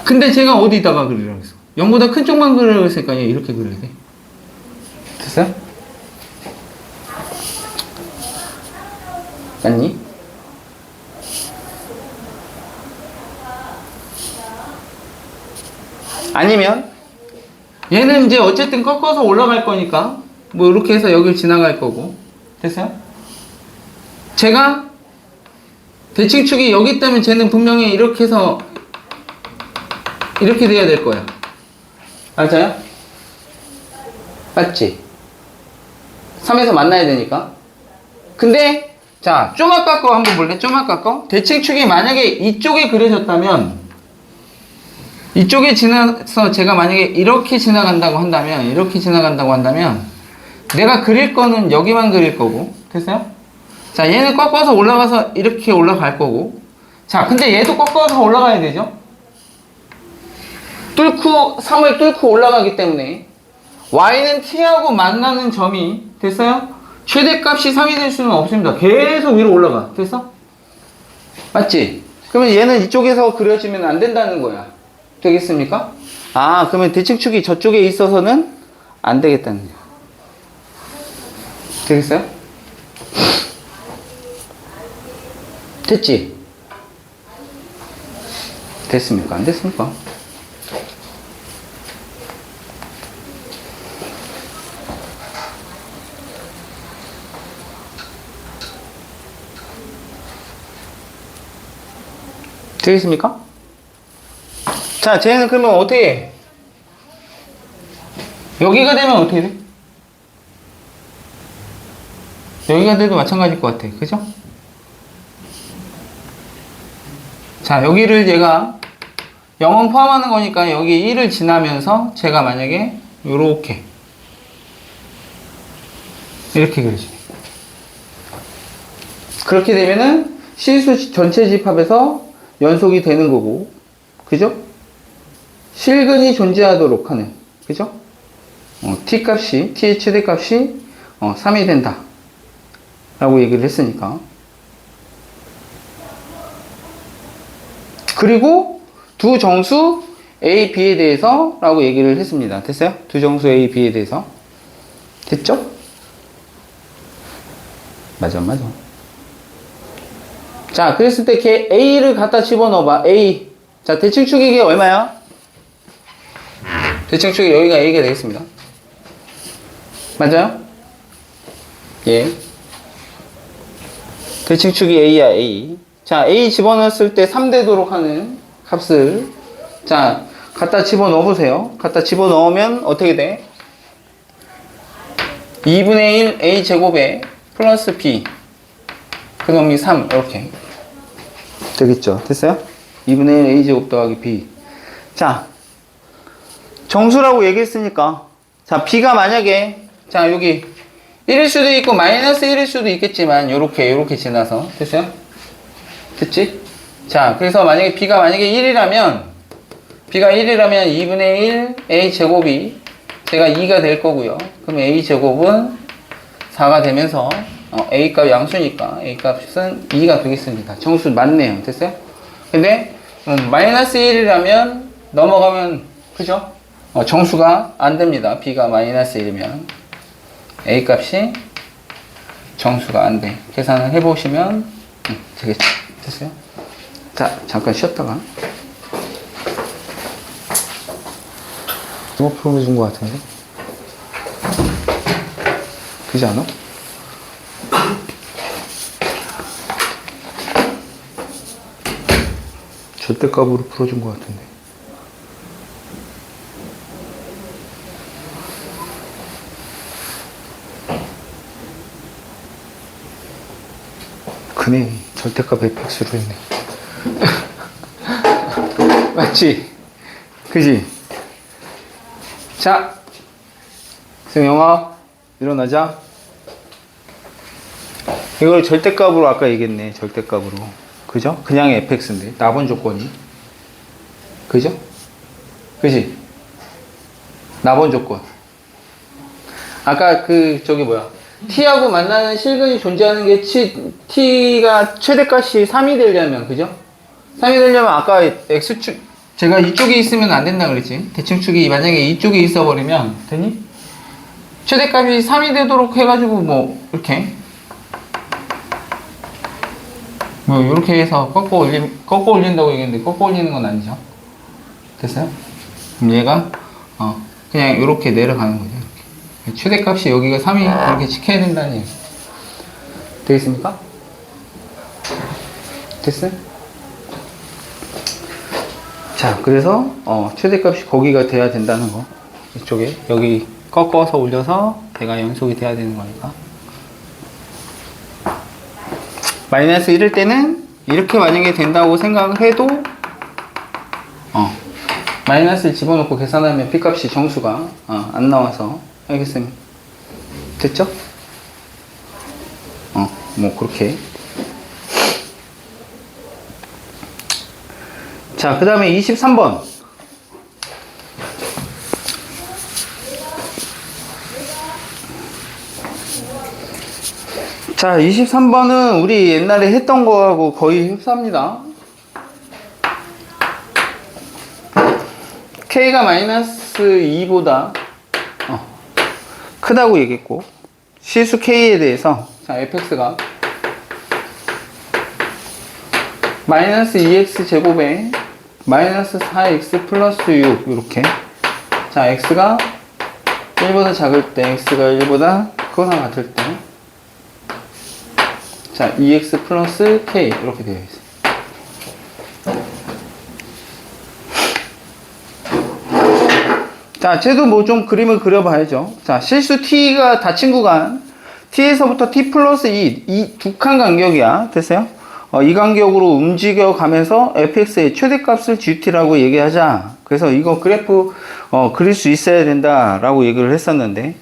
근데 제가 어디다가 그리라고 했어? 0보다 큰 쪽만 그리라고 했으니까 이렇게 그려야 돼. 됐어요? 맞니? 아니면 얘는 이제 어쨌든 꺾어서 올라갈 거니까 뭐 이렇게 해서 여길 지나갈 거고. 됐어요? 제가 대칭축이 여기 있다면 쟤는 분명히 이렇게 해서 이렇게 돼야 될 거야. 맞아요? 맞지? 3에서 만나야 되니까. 근데 자, 좀 아까 거 한번 볼래? 좀 아까 거? 대칭축이 만약에 이쪽에 그려졌다면 이쪽에 지나서 제가 만약에 이렇게 지나간다고 한다면 내가 그릴 거는 여기만 그릴 거고. 됐어요? 자, 얘는 꺾어서 올라가서 이렇게 올라갈 거고. 자, 근데 얘도 꺾어서 올라가야 되죠? 3을 뚫고 올라가기 때문에 y는 t하고 만나는 점이 됐어요? 최대값이 3이 될 수는 없습니다. 계속 위로 올라가. 됐어? 맞지? 그러면 얘는 이쪽에서 그려지면 안 된다는 거야. 되겠습니까? 그러면 대칭축이 저쪽에 있어서는 안 되겠다는 거야. 되겠어요? 됐지? 됐습니까? 안 됐습니까? 되겠습니까? 자, 쟤는 그러면 어떻게 해? 여기가 되면 어떻게 돼? 여기가 돼도 마찬가지일 것 같아. 그죠? 자, 여기를 얘가 0은 포함하는 거니까 여기 1을 지나면서 제가 만약에 요렇게 이렇게 그려집니다. 그렇게 되면은 실수 전체 집합에서 연속이 되는 거고, 그죠? 실근이 존재하도록 하는, 그죠? t 값이, t의 최대값이 3이 된다 라고 얘기를 했으니까. 그리고 두 정수 A, B에 대해서 라고 얘기를 했습니다. 됐어요? 두 정수 A, B에 대해서. 됐죠? 맞아. 자, 그랬을 때 걔 A를 갖다 집어넣어봐. A. 자, 대칭축이 이게 얼마야? 대칭축이 여기가 A가 되겠습니다. 맞아요? 예. 대칭축이 A야, A. 자, A 집어넣었을 때 3 되도록 하는 값을, 자, 갖다 집어넣어보세요. 갖다 집어넣으면 어떻게 돼? 2분의 1 A 제곱에 플러스 B. 그놈이 3. 이렇게. 되겠죠? 됐어요? 2분의 1 A 제곱 더하기 B. 자, 정수라고 얘기했으니까. 자, B가 만약에, 자, 여기 1일 수도 있고 마이너스 1일 수도 있겠지만 요렇게 지나서. 됐어요? 됐지? 자, 그래서 만약에 B가 만약에 1이라면 2분의 1 A 제곱이 제가 2가 될 거고요. 그럼 A 제곱은 4가 되면서 A 값 양수니까 A 값은 2가 되겠습니다. 정수 맞네요. 됐어요? 근데 마이너스 1이라면 넘어가면, 그죠? 정수가 안 됩니다. B가 마이너스 1이면 A 값이 정수가 안 돼. 계산을 해보시면 되겠죠. 됐어요? 자, 잠깐 쉬었다가 너무 풀어준 것 같은데? 그지 않아? 절대값으로 풀어준 것 같은데. 그네, 절대값 fx로 했네. 맞지? 그지? 자, 승영아, 일어나자. 이걸 절대값으로 아까 얘기했네. 절대값으로. 그죠? 그냥 fx인데 나번 조건이. 그죠? 그지? 나번 조건. 아까 저기 뭐야, t하고 만나는 실근이 존재하는 게 t가 최대값이 3이 되려면, 그죠? 3이 되려면 아까 x축, 제가 이쪽에 있으면 안 된다 그랬지. 대칭축이 만약에 이쪽에 있어 버리면 되니? 최대값이 3이 되도록 해가지고 뭐 이렇게 해서 꺾어 올린다고 얘기했는데 꺾어 올리는 건 아니죠. 됐어요? 그럼 얘가 그냥 이렇게 내려가는 거죠. 이렇게. 최대값이 여기가 3이 이렇게 지켜야 된다는 얘기. 되겠습니까? 됐어요? 자, 그래서 최대값이 거기가 돼야 된다는 거. 이쪽에 여기 꺾어서 올려서 배가 연속이 돼야 되는 거니까. 마이너스 1일 때는 이렇게 만약에 된다고 생각을 해도 마이너스를 집어넣고 계산하면 B값이 정수가 안 나와서. 알겠습니다. 됐죠? 뭐 그렇게. 자, 그 다음에 23번. 자, 23번은 우리 옛날에 했던 거하고 거의 흡사합니다. K가 마이너스 2보다 크다고 얘기했고, 실수 K에 대해서, 자, fx가 마이너스 2x 제곱에 마이너스 4x 플러스 6, 이렇게. 자, x가 1보다 작을 때, x가 1보다 크거나 같을 때, 자, 2x 플러스 k, 이렇게 되어 있어요. 자, 쟤도 뭐 좀 그림을 그려봐야죠. 자, 실수 t가 닫힌 구간, t에서부터 t 플러스 2, 이 두 칸 간격이야. 됐어요? 이 간격으로 움직여 가면서 fx의 최대값을 gt라고 얘기하자. 그래서 이거 그래프 그릴 수 있어야 된다라고 얘기를 했었는데,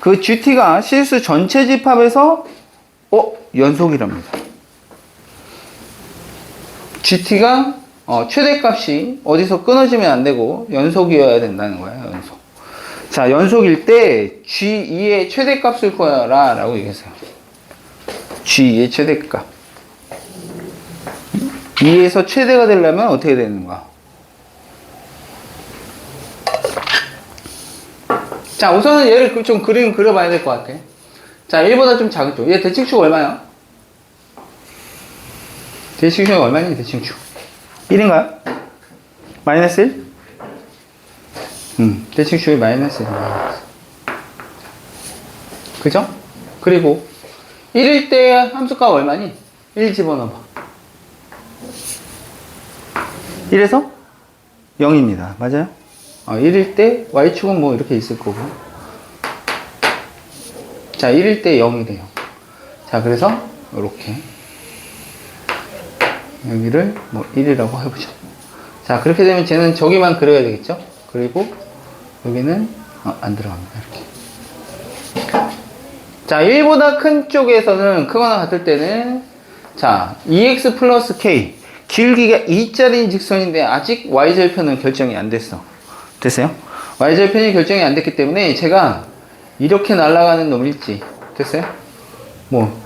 그 gt가 실수 전체 집합에서 연속이랍니다. gt가 최대값이 어디서 끊어지면 안 되고 연속이어야 된다는 거예요. 연속. 자, 연속일 때 g2의 최대값을 구하라 라고 얘기했어요. g2의 최대값. 2에서 최대가 되려면 어떻게 되는 거야? 자, 우선은 얘를 좀 그림 그려봐야 될 것 같아. 자, 1보다 좀 작죠. 얘 대칭축 얼마야? 대칭축이 얼마니? 대칭축 1인가요? 마이너스 1? 대칭축이 마이너스 1. 그죠? 그리고 1일 때 함수값 얼마니? 1 집어넣어봐. 1에서 0입니다. 맞아요? 1일 때 y축은 뭐 이렇게 있을 거고. 자, 1일 때 0이 돼요. 자, 그래서 이렇게 여기를 뭐 1이라고 해보죠. 자, 그렇게 되면 쟤는 저기만 그려야 되겠죠? 그리고 여기는 안 들어갑니다. 이렇게. 자, 1보다 큰 쪽에서는 크거나 같을 때는 자, 2x 플러스 k 길기가 2짜리인 직선인데 아직 y절편은 결정이 안 됐어. 됐어요? y절편이 결정이 안 됐기 때문에 제가 이렇게 날아가는 놈일지, 됐어요? 뭐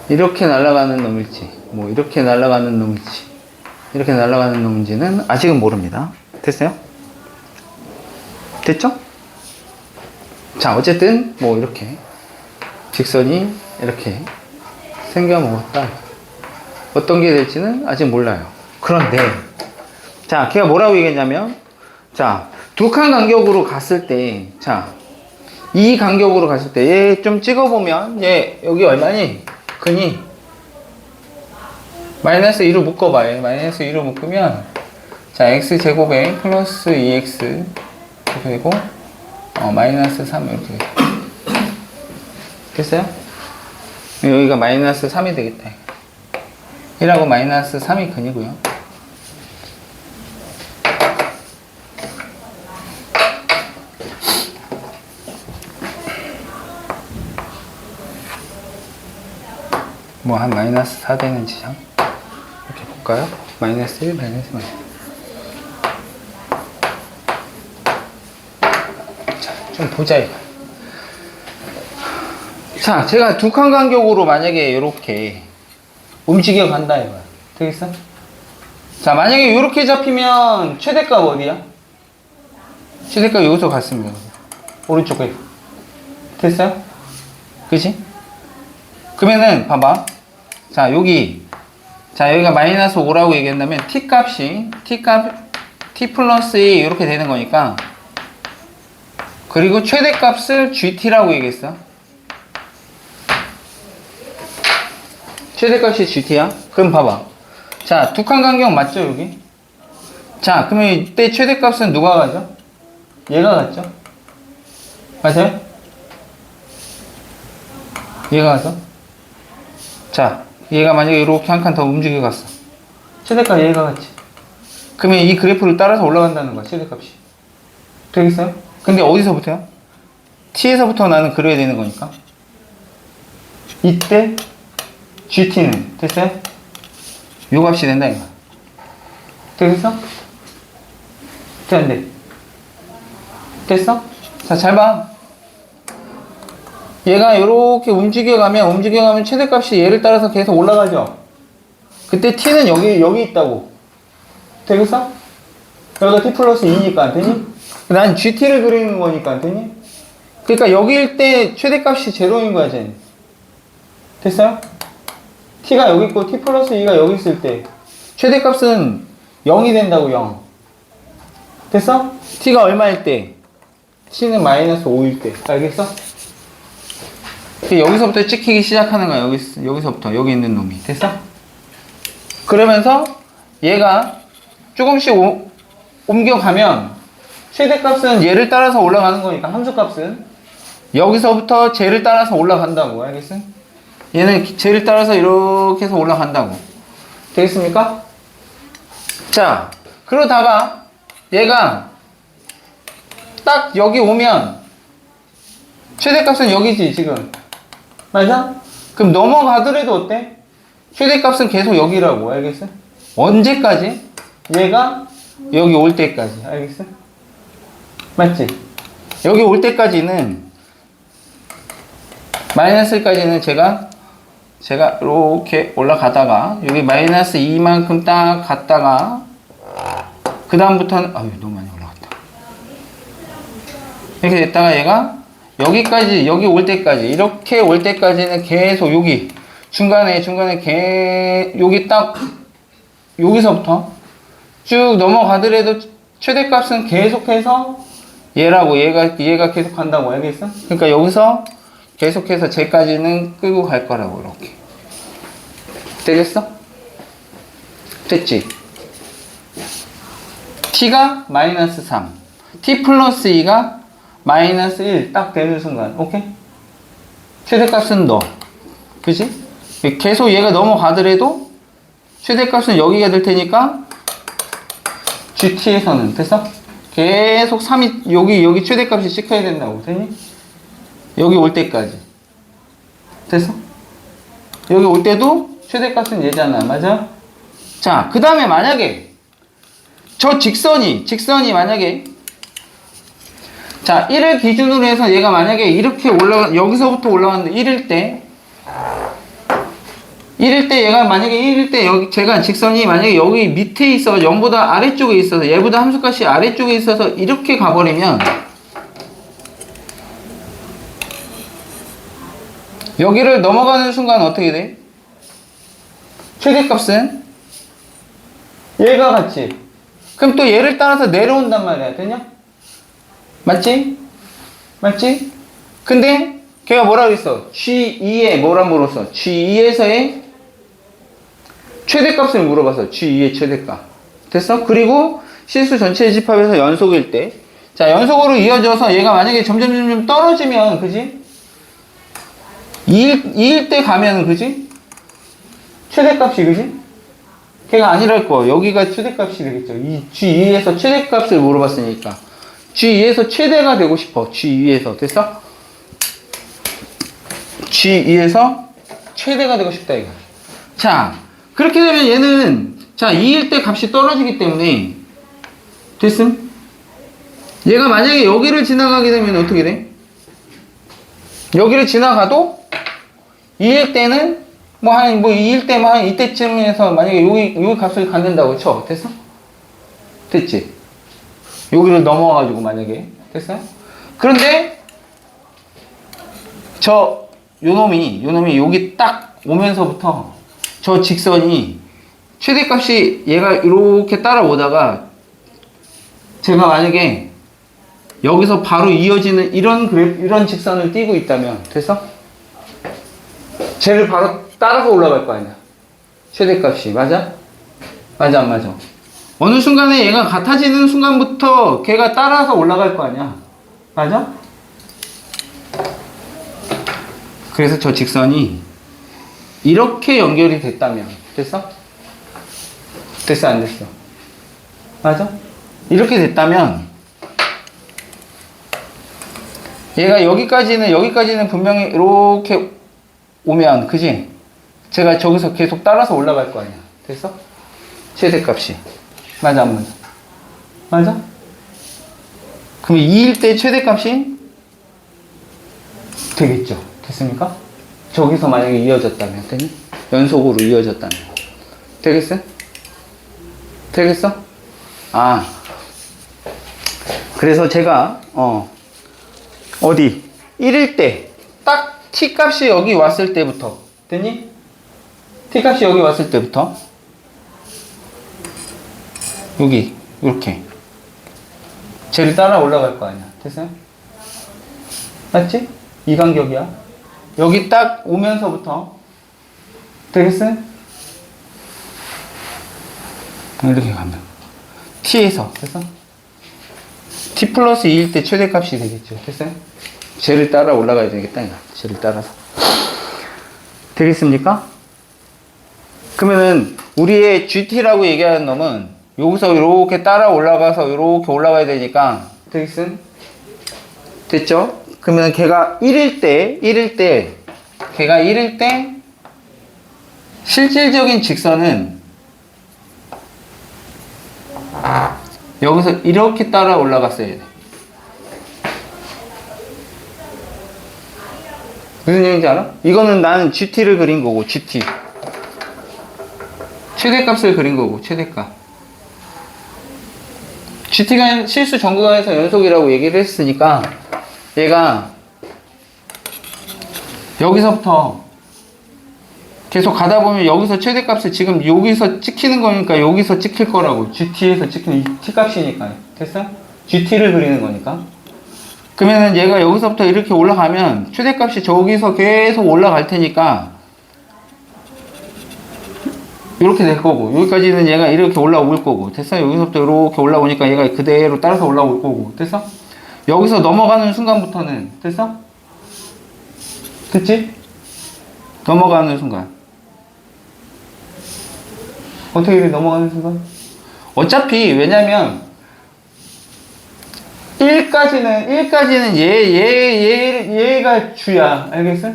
이렇게 날아가는 놈일지, 뭐 이렇게 날아가는 놈일지, 이렇게 날아가는 놈인지는 아직은 모릅니다. 됐어요? 됐죠? 자, 어쨌든 뭐 이렇게 직선이 이렇게 생겨 먹었다. 어떤 게 될지는 아직 몰라요. 그런데 자, 걔가 뭐라고 얘기했냐면, 자, 두 칸 간격으로 갔을 때, 자, 이 간격으로 갔을 때 얘 좀 찍어보면 얘 여기 얼마니? 근이 마이너스 2로 묶어봐. 얘 마이너스 2로 묶으면 자, x제곱에 플러스 2x 이렇게 되고 마이너스 3 이렇게 되고. 됐어요? 여기가 마이너스 3이 되겠다. 1하고 마이너스 3이 근이고요. 뭐 한 마이너스 4 되는 지점 이렇게 볼까요? 마이너스 1, 마이너스 1. 자, 좀 보자 이거. 자, 제가 두 칸 간격으로 만약에 이렇게 움직여 간다 이거야. 되겠어? 자, 만약에 이렇게 잡히면 최대값 어디야? 최대값 여기서 갔습니다. 오른쪽에. 됐어요? 그치? 그러면은 봐봐. 자, 여기가 마이너스 5라고 얘기한다면 t값이 t 플러스 2 이렇게 되는 거니까, 그리고 최대값을 gt라고 얘기했어. 최대값이 gt야? 그럼 봐봐. 자, 두 칸 간격 맞죠, 여기? 자, 그러면 이때 최대값은 누가 가죠? 얘가 갔죠? 맞아요? 얘가 가죠? 자, 얘가 만약에 이렇게 한 칸 더 움직여 갔어. 최대값 얘가 갔지. 그러면 이 그래프를 따라서 올라간다는 거야, 최대값이. 되겠어요? 근데 어디서부터요? t에서부터 나는 그려야 되는 거니까. 이때 gt는 됐어요? 요 값이 된다 이거. 되겠어? 돼, 안 돼? 됐어? 자, 잘 봐. 얘가 이렇게 움직여가면 최대값이 얘를 따라서 계속 올라가죠. 그때 t는 여기 있다고. 되겠어? 여기가 t 플러스 2니까 안 되니? 난 gt를 그리는 거니까 안 되니? 그러니까 여기일 때 최대값이 제로인 거야, 쟤는. 됐어요? t가 여기 있고 t 플러스 2가 여기 있을 때 최대값은 0이 된다고. 0. 됐어? t가 얼마일 때? t는 마이너스 5일 때. 알겠어? 여기서부터 찍히기 시작하는 거야. 여기서부터. 여기 있는 놈이. 됐어? 그러면서 얘가 조금씩 옮겨가면 최대값은 얘를 따라서 올라가는 거니까 함수값은 여기서부터 쟤를 따라서 올라간다고. 알겠어? 얘는 쟤를 따라서 이렇게 해서 올라간다고. 되겠습니까? 자, 그러다가 얘가 딱 여기 오면 최대값은 여기지 지금. 맞아? 그럼 넘어가더라도 어때? 최대값은 계속 여기라고. 알겠어? 언제까지? 얘가 여기 올 때까지. 알겠어? 맞지? 여기 올 때까지는 마이너스까지는 제가 이렇게 올라가다가 여기 마이너스 2만큼 딱 갔다가 그 다음부터는 아유 너무 많이 올라갔다. 이렇게 됐다가 얘가 여기까지 여기 올 때까지 이렇게 올 때까지는 계속 여기 중간에 여기 딱 여기서부터 쭉 넘어가더라도 최대값은 계속해서 얘라고 얘가 계속 간다고. 알겠어? 그러니까 여기서 계속해서 쟤까지는 끌고 갈 거라고. 이렇게 되겠어? 됐지? t가 마이너스 3 t 플러스 2가 마이너스 1 딱 되는 순간 오케이? 최대값은 너 그지? 계속 얘가 넘어가더라도 최대값은 여기가 될 테니까 GT에서는 됐어? 계속 3이 여기 최대값이 찍혀야 된다고. 됐니? 여기 올 때까지 됐어? 여기 올 때도 최대값은 얘잖아. 맞아? 자, 그 다음에 만약에 저 직선이 만약에 자 1을 기준으로 해서 얘가 만약에 이렇게 여기서부터 올라갔는데 1일 때 얘가 만약에 1일 때 여기 제가 직선이 만약에 여기 밑에 있어 0보다 아래쪽에 있어서 얘보다 함수값이 아래쪽에 있어서 이렇게 가버리면 여기를 넘어가는 순간 어떻게 돼? 최대값은 얘가 같지? 그럼 또 얘를 따라서 내려온단 말이야. 되냐? 맞지? 맞지? 근데 걔가 뭐라 그랬어? G2에 뭐라 물었어? G2에서의 최대값을 물어봤어. G2의 최대값. 됐어? 그리고 실수 전체 집합에서 연속일 때. 자, 연속으로 이어져서 얘가 만약에 점점 떨어지면, 그지? 2일 때 가면은, 그지? 최대값이, 그지? 걔가 아니랄 거. 여기가 최대값이 되겠죠. 이 G2에서 최대값을 물어봤으니까. G2에서 최대가 되고 싶어. G2에서. 됐어? G2에서 최대가 되고 싶다, 이거. 자, 그렇게 되면 얘는, 자, 2일 때 값이 떨어지기 때문에, 됐음? 얘가 만약에 여기를 지나가게 되면 어떻게 돼? 여기를 지나가도, 2일 때는, 뭐 2일 때, 한 이때쯤에서 만약에 여기 값을 갖는다고 쳐. 됐어? 됐지? 여기를 넘어와가지고 만약에. 됐어요? 그런데, 요 놈이 여기 딱 오면서부터 저 직선이 최대값이 얘가 이렇게 따라오다가 제가 만약에 여기서 바로 이어지는 이런 직선을 띄고 있다면 됐어? 쟤를 바로 따라서 올라갈 거 아니야. 최대값이. 맞아? 맞아 안 맞아? 어느 순간에 얘가 같아지는 순간부터 걔가 따라서 올라갈 거 아니야. 맞아? 그래서 저 직선이 이렇게 연결이 됐다면 됐어? 됐어 안 됐어? 맞아? 이렇게 됐다면 얘가 여기까지는 분명히 이렇게 오면 그지? 제가 저기서 계속 따라서 올라갈 거 아니야. 됐어? 최대값이. 맞아 안 맞아? 맞아? 그럼 2일 때 최대값이 되겠죠. 됐습니까? 저기서 만약에 이어졌다면 되니? 연속으로 이어졌다면 되겠어? 되겠어? 아 그래서 제가 어디 1일 때 딱 t값이 여기 왔을 때부터 됐니? t값이 여기 왔을 때부터 여기 이렇게 쟤를 따라 올라갈 거 아니야. 됐어요? 맞지? 이 간격이야. 여기 딱 오면서부터 되겠어요? 이렇게 가면 t에서 됐어? t 플러스 2일 때 최대값이 되겠죠. 됐어요? 쟤를 따라 올라가야 되겠다 이거. 쟤를 따라서. 되겠습니까? 그러면은 우리의 GT라고 얘기하는 놈은 여기서 이렇게 따라 올라가서 이렇게 올라가야 되니까 되겠음? 됐죠? 그러면 걔가 1일 때 걔가 1일 때 실질적인 직선은 여기서 이렇게 따라 올라갔어야 돼. 무슨 얘기인지 알아? 이거는 나는 GT를 그린 거고, GT. 최대값을 그린 거고, 최대값. GT가 실수 전구간에서 연속이라고 얘기를 했으니까, 얘가 여기서부터 계속 가다 보면 여기서 최대값을 지금 여기서 찍히는 거니까 여기서 찍힐 거라고. GT에서 찍히는 이 T값이니까. 됐어? GT를 그리는 거니까. 그러면은 얘가 여기서부터 이렇게 올라가면 최대값이 저기서 계속 올라갈 테니까 이렇게 될 거고, 여기까지는 얘가 이렇게 올라올 거고. 됐어? 여기서부터 이렇게 올라오니까 얘가 그대로 따라서 올라올 거고. 됐어? 여기서 넘어가는 순간부터는, 됐어? 됐지? 넘어가는 순간. 어떻게 돼, 넘어가는 순간? 어차피, 왜냐면, 1까지는 얘가 주야. 알겠어?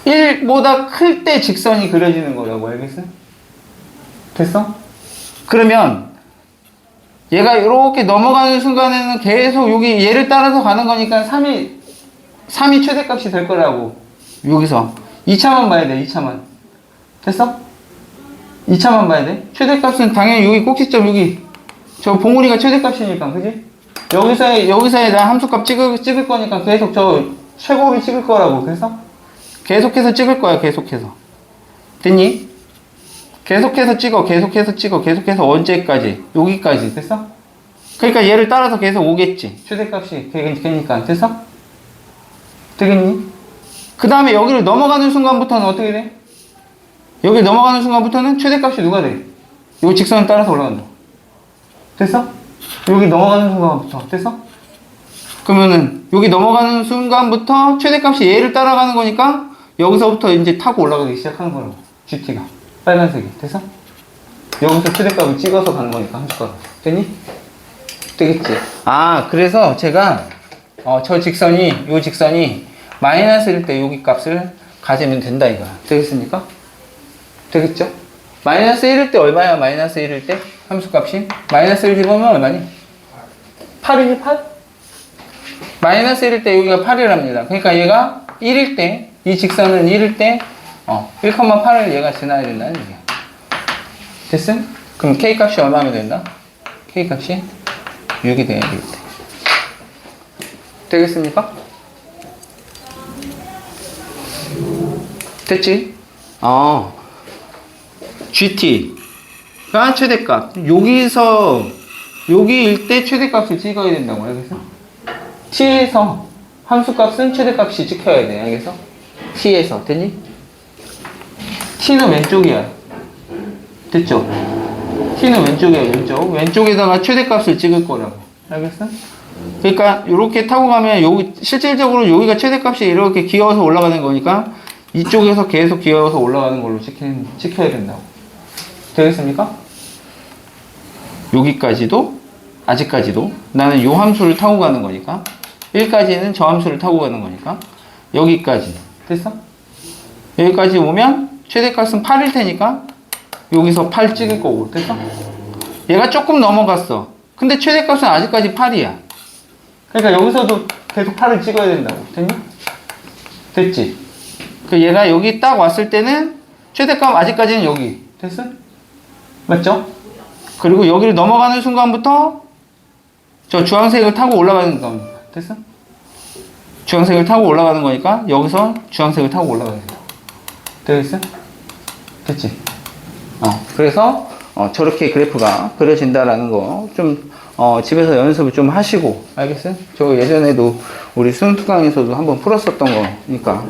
1보다 클 때 직선이 그려지는 거라고. 알겠어? 됐어? 그러면, 얘가 이렇게 넘어가는 순간에는 계속 여기 얘를 따라서 가는 거니까 3이 최대값이 될 거라고. 여기서 2차만 봐야 돼. 2차만. 됐어? 2차만 봐야 돼. 최대값은 당연히 여기 꼭지점 여기 저 봉우리가 최대값이니까. 그지? 여기서의 나 함수값 찍을 거니까 계속 저 최고를 찍을 거라고. 그래서 계속해서 찍을 거야. 계속해서. 됐니? 계속해서 찍어. 계속해서 언제까지? 여기까지. 됐어? 그러니까 얘를 따라서 계속 오겠지. 최대값이 걔니까. 됐어? 되겠니? 그 다음에 여기를 넘어가는 순간부터는 어떻게 돼? 여기 넘어가는 순간부터는 최대값이 누가 돼? 요 직선을 따라서 올라간다. 됐어? 여기 넘어가는 순간부터. 됐어? 그러면은 여기 넘어가는 순간부터 최대값이 얘를 따라가는 거니까 여기서부터 이제 타고 올라가기 시작하는 거라고. GT가 빨간색이. 됐어? 여기서 최대값을 찍어서 가는 거니까 함수값. 됐니? 되겠지? 아, 그래서 제가 저 직선이, 요 직선이 마이너스일 때 여기 값을 가지면 된다 이거야. 되겠습니까? 되겠죠? 마이너스 1일 때 얼마야? 마이너스 1일 때 함수값이? 마이너스 1 집으면 얼마니? 8이니 8? 마이너스 1일 때 여기가 8이랍니다. 그러니까 얘가 1일 때, 이 직선은 1일 때 1,8을 얘가 지나야 된다는 얘기야. 됐음? 그럼 K값이 얼마면 된다? K값이 6이 돼야 되겠다. 되겠습니까? 됐지? GT가 최대값. 여기일 때 최대값을 찍어야 된다고. 알겠어? T에서 함수값은 최대값이 찍혀야 돼. 알겠어? T에서. 됐니? T는 왼쪽이야. 됐죠? T는 왼쪽이야. 왼쪽에다가 최대값을 찍을 거라고. 알겠어? 그러니까 이렇게 타고 가면 여기 실질적으로 여기가 최대값이 이렇게 기어서 올라가는 거니까 이쪽에서 계속 기어서 올라가는 걸로 찍혀야 된다고. 되겠습니까? 여기까지도 아직까지도 나는 요 함수를 타고 가는 거니까 1까지는 저 함수를 타고 가는 거니까 여기까지. 됐어? 여기까지 오면 최대값은 8일 테니까 여기서 8 찍을 거고. 됐어? 얘가 조금 넘어갔어. 근데 최대값은 아직까지 8이야. 그러니까 여기서도 계속 8을 찍어야 된다고. 됐니? 됐지? 그 얘가 여기 딱 왔을 때는 최대값 아직까지는 여기. 됐어? 맞죠? 그리고 여기를 넘어가는 순간부터 저 주황색을 타고 올라가는 겁니다. 됐어? 주황색을 타고 올라가는 거니까 여기서 주황색을 타고 올라가야 된다. 되겠어? 됐지? 그래서 저렇게 그래프가 그려진다라는 거 좀 집에서 연습을 좀 하시고. 알겠어요? 저 예전에도 우리 수능 특강에서도 한번 풀었었던 거니까.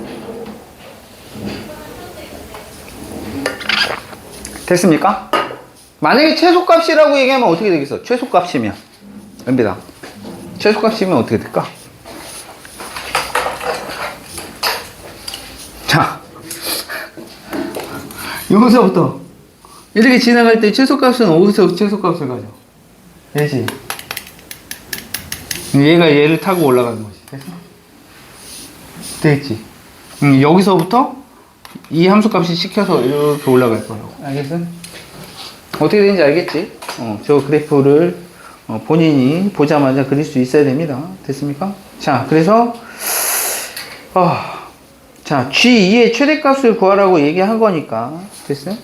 됐습니까? 만약에 최소값이라고 얘기하면 어떻게 되겠어? 최소값이면. 연비다. 최소값이면 어떻게 될까? 여기서부터 이렇게 지나갈 때 최소값은 어디서 최소값을 가져? 되지? 얘가 얘를 타고 올라가는 거지. 됐어? 되겠지? 여기서부터 이 함수값이 시켜서 이렇게 올라갈 거라고. 알겠어? 어떻게 되는지 알겠지? 저 그래프를 본인이 보자마자 그릴 수 있어야 됩니다. 됐습니까? 자, 그래서 자, G2의 최대값을 구하라고 얘기한 거니까 됐어요?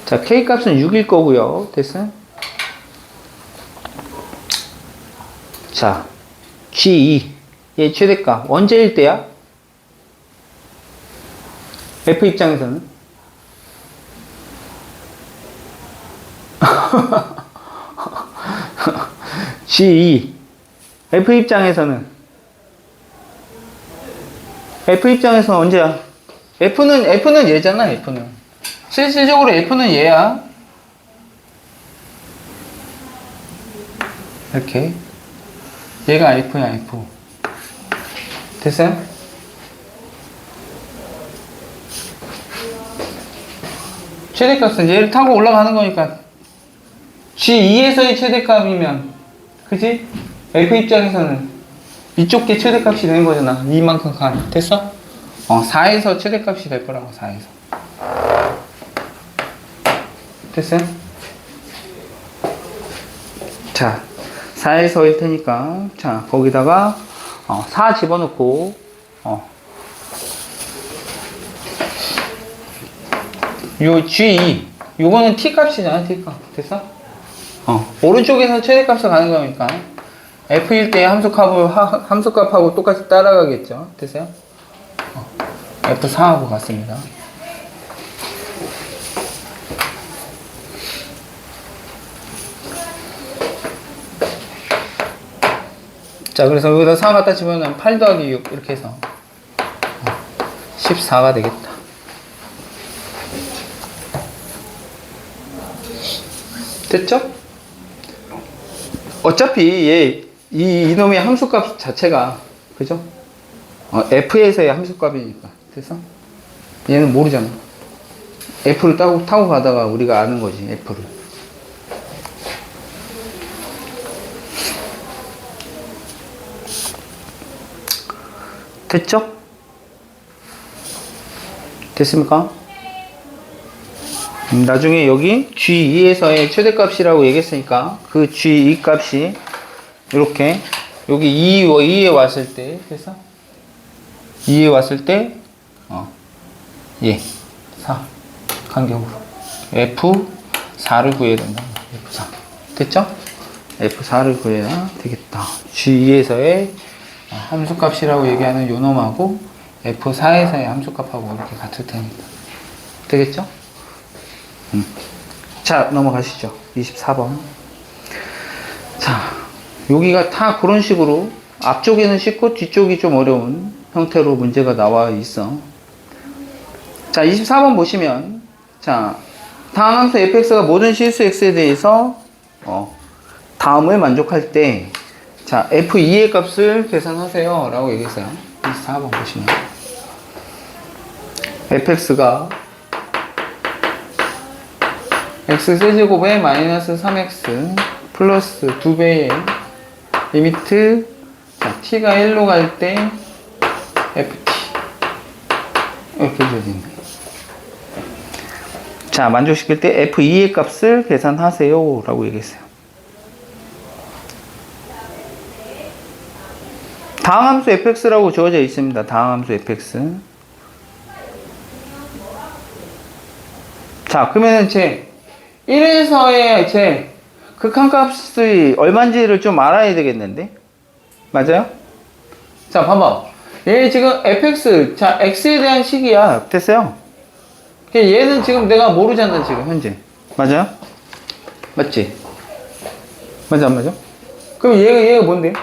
자, K값은 6일 거고요. 됐어요? 자, G2의 최대값 언제일 때야? F 입장에서는 G2 F 입장에서는 언제야? F는 얘잖아. F는 실질적으로 F는 얘야. 이렇게 얘가 F야. F 됐어요? 최대값은 얘를 타고 올라가는 거니까 G2에서의 최대값이면 그지? F 입장에서는 이쪽 게 최대값이 되는 거잖아. 이만큼 간. 됐어? 4에서 최대값이 될 거라고. 4에서 됐어요? 자, 4에서일 테니까 자, 거기다가 4 집어넣고 요 G2 요거는 T 값이잖아. T 값. 됐어? 오른쪽에서 최대값을 가는 거니까 F일 때 함수값하고 똑같이 따라가겠죠. 됐어요? F4하고 같습니다. 자, 그래서 여기다 4 갖다 집어넣으면 8 더하기 6 이렇게 해서 14가 되겠다. 됐죠? 어차피 이놈의 함수값 자체가 그죠? F에서의 함수값이니까. 됐어? 얘는 모르잖아. F를 타고 가다가 우리가 아는 거지. F를. 됐죠? 됐습니까? 나중에 여기 G2에서의 최대값이라고 얘기했으니까 그 G2 값이 이렇게 여기 2에 왔을 때 됐어? 2에 왔을 때 4 간격으로 F4를 구해야 된다. F4 됐죠? F4를 구해야 되겠다. G2에서의 함수값이라고 얘기하는 요 놈하고 F4에서의 함수값하고 이렇게 같을 테니까 되겠죠? 자, 넘어가시죠. 24번. 자, 여기가 다 그런 식으로 앞쪽에는 쉽고 뒤쪽이 좀 어려운 형태로 문제가 나와 있어. 자, 24번 보시면 자, 다음 함수 fx가 모든 실수 x에 대해서 다음을 만족할 때 자, f2의 값을 계산하세요 라고 얘기했어요. 24번 보시면 fx가 x세제곱에 마이너스 3x 플러스 2배의 리미트 자, t가 1로 갈 때 ft 이렇게 주어진다. 자, 만족시킬 때 f2의 값을 계산하세요 라고 얘기했어요. 다음 함수 fx라고 주어져 있습니다. 다음 함수 fx. 자, 그러면은 제 1에서의 제 극한값이 얼마인지를 좀 알아야 되겠는데? 맞아요? 자, 봐봐. 얘 지금 fx, 자, x에 대한 식이야. 됐어요? 얘는 지금 내가 모르잖아, 지금, 현재. 맞아요? 맞지? 맞아, 안 맞아? 그럼 얘가 뭔데?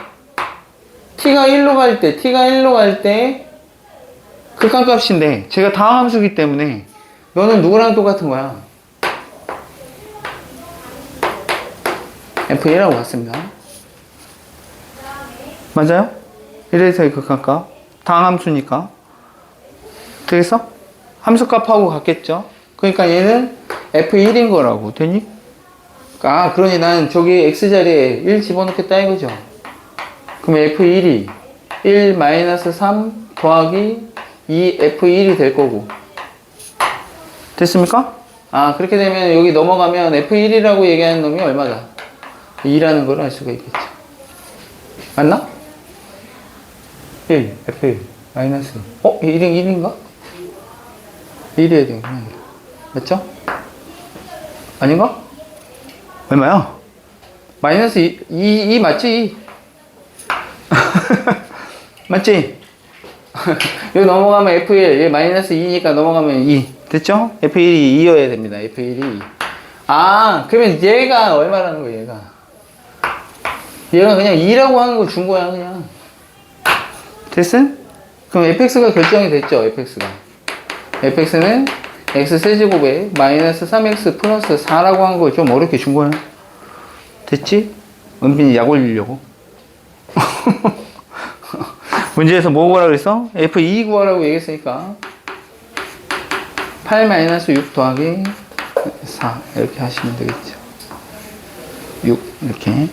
t가 1로 갈 때, 극한값인데, 제가 다음 함수기 때문에, 너는 누구랑 똑같은 거야? f1라고 봤습니다. 맞아요? 1에서의 극한값. 다음 함수니까. 되겠어? 함수값하고 같겠죠? 그러니까 얘는 F1인 거라고. 되니? 아, 그러니 난 저기 X자리에 1 집어넣겠다 이거죠. 그럼 F1이 1-3 더하기 2F1이 될 거고. 됐습니까? 아, 그렇게 되면 여기 넘어가면 F1이라고 얘기하는 놈이 얼마다? 2라는 걸 알 수가 있겠죠. 맞나? 1, F1, 마이너스. 1인가? 1이어야 되겠네. 맞죠? 아닌가? 얼마야? 마이너스 2 맞지? 맞지? 여기 넘어가면 F1, 얘 마이너스 2니까 넘어가면 2. 됐죠? F1이 2여야 됩니다. F1이 2. 아, 그러면 얘가 얼마라는 거야, 얘가. 얘가 그냥 2라고 하는 거 준 거야, 그냥. 됐음? 그럼 fx가 결정이 됐죠, fx가. fx는 x 세제곱에 마이너스 3x 플러스 4라고 한 거 좀 어렵게 준 거야. 됐지? 은빈이 약 올리려고. 문제에서 뭐 구하라고 그랬어? f2 구하라고 얘기했으니까 8-6 더하기 4 이렇게 하시면 되겠죠. 6 이렇게.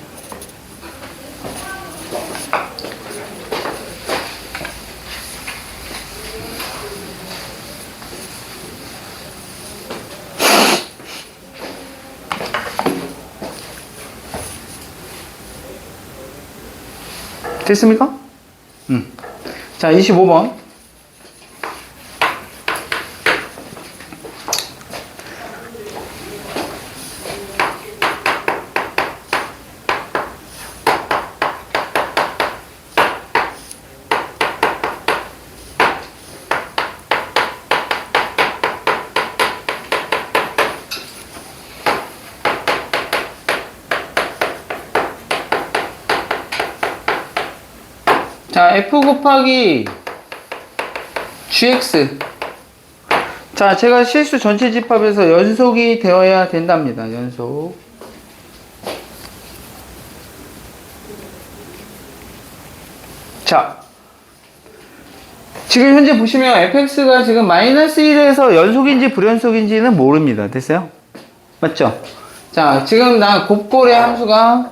됐습니까? 자, 25번. 자, f 곱하기 gx. 자, 제가 실수 전체 집합에서 연속이 되어야 된답니다. 연속. 자, 지금 현재 보시면 fx가 지금 마이너스 1에서 연속인지 불연속인지는 모릅니다. 됐어요? 맞죠? 자, 지금 나 곱골의 함수가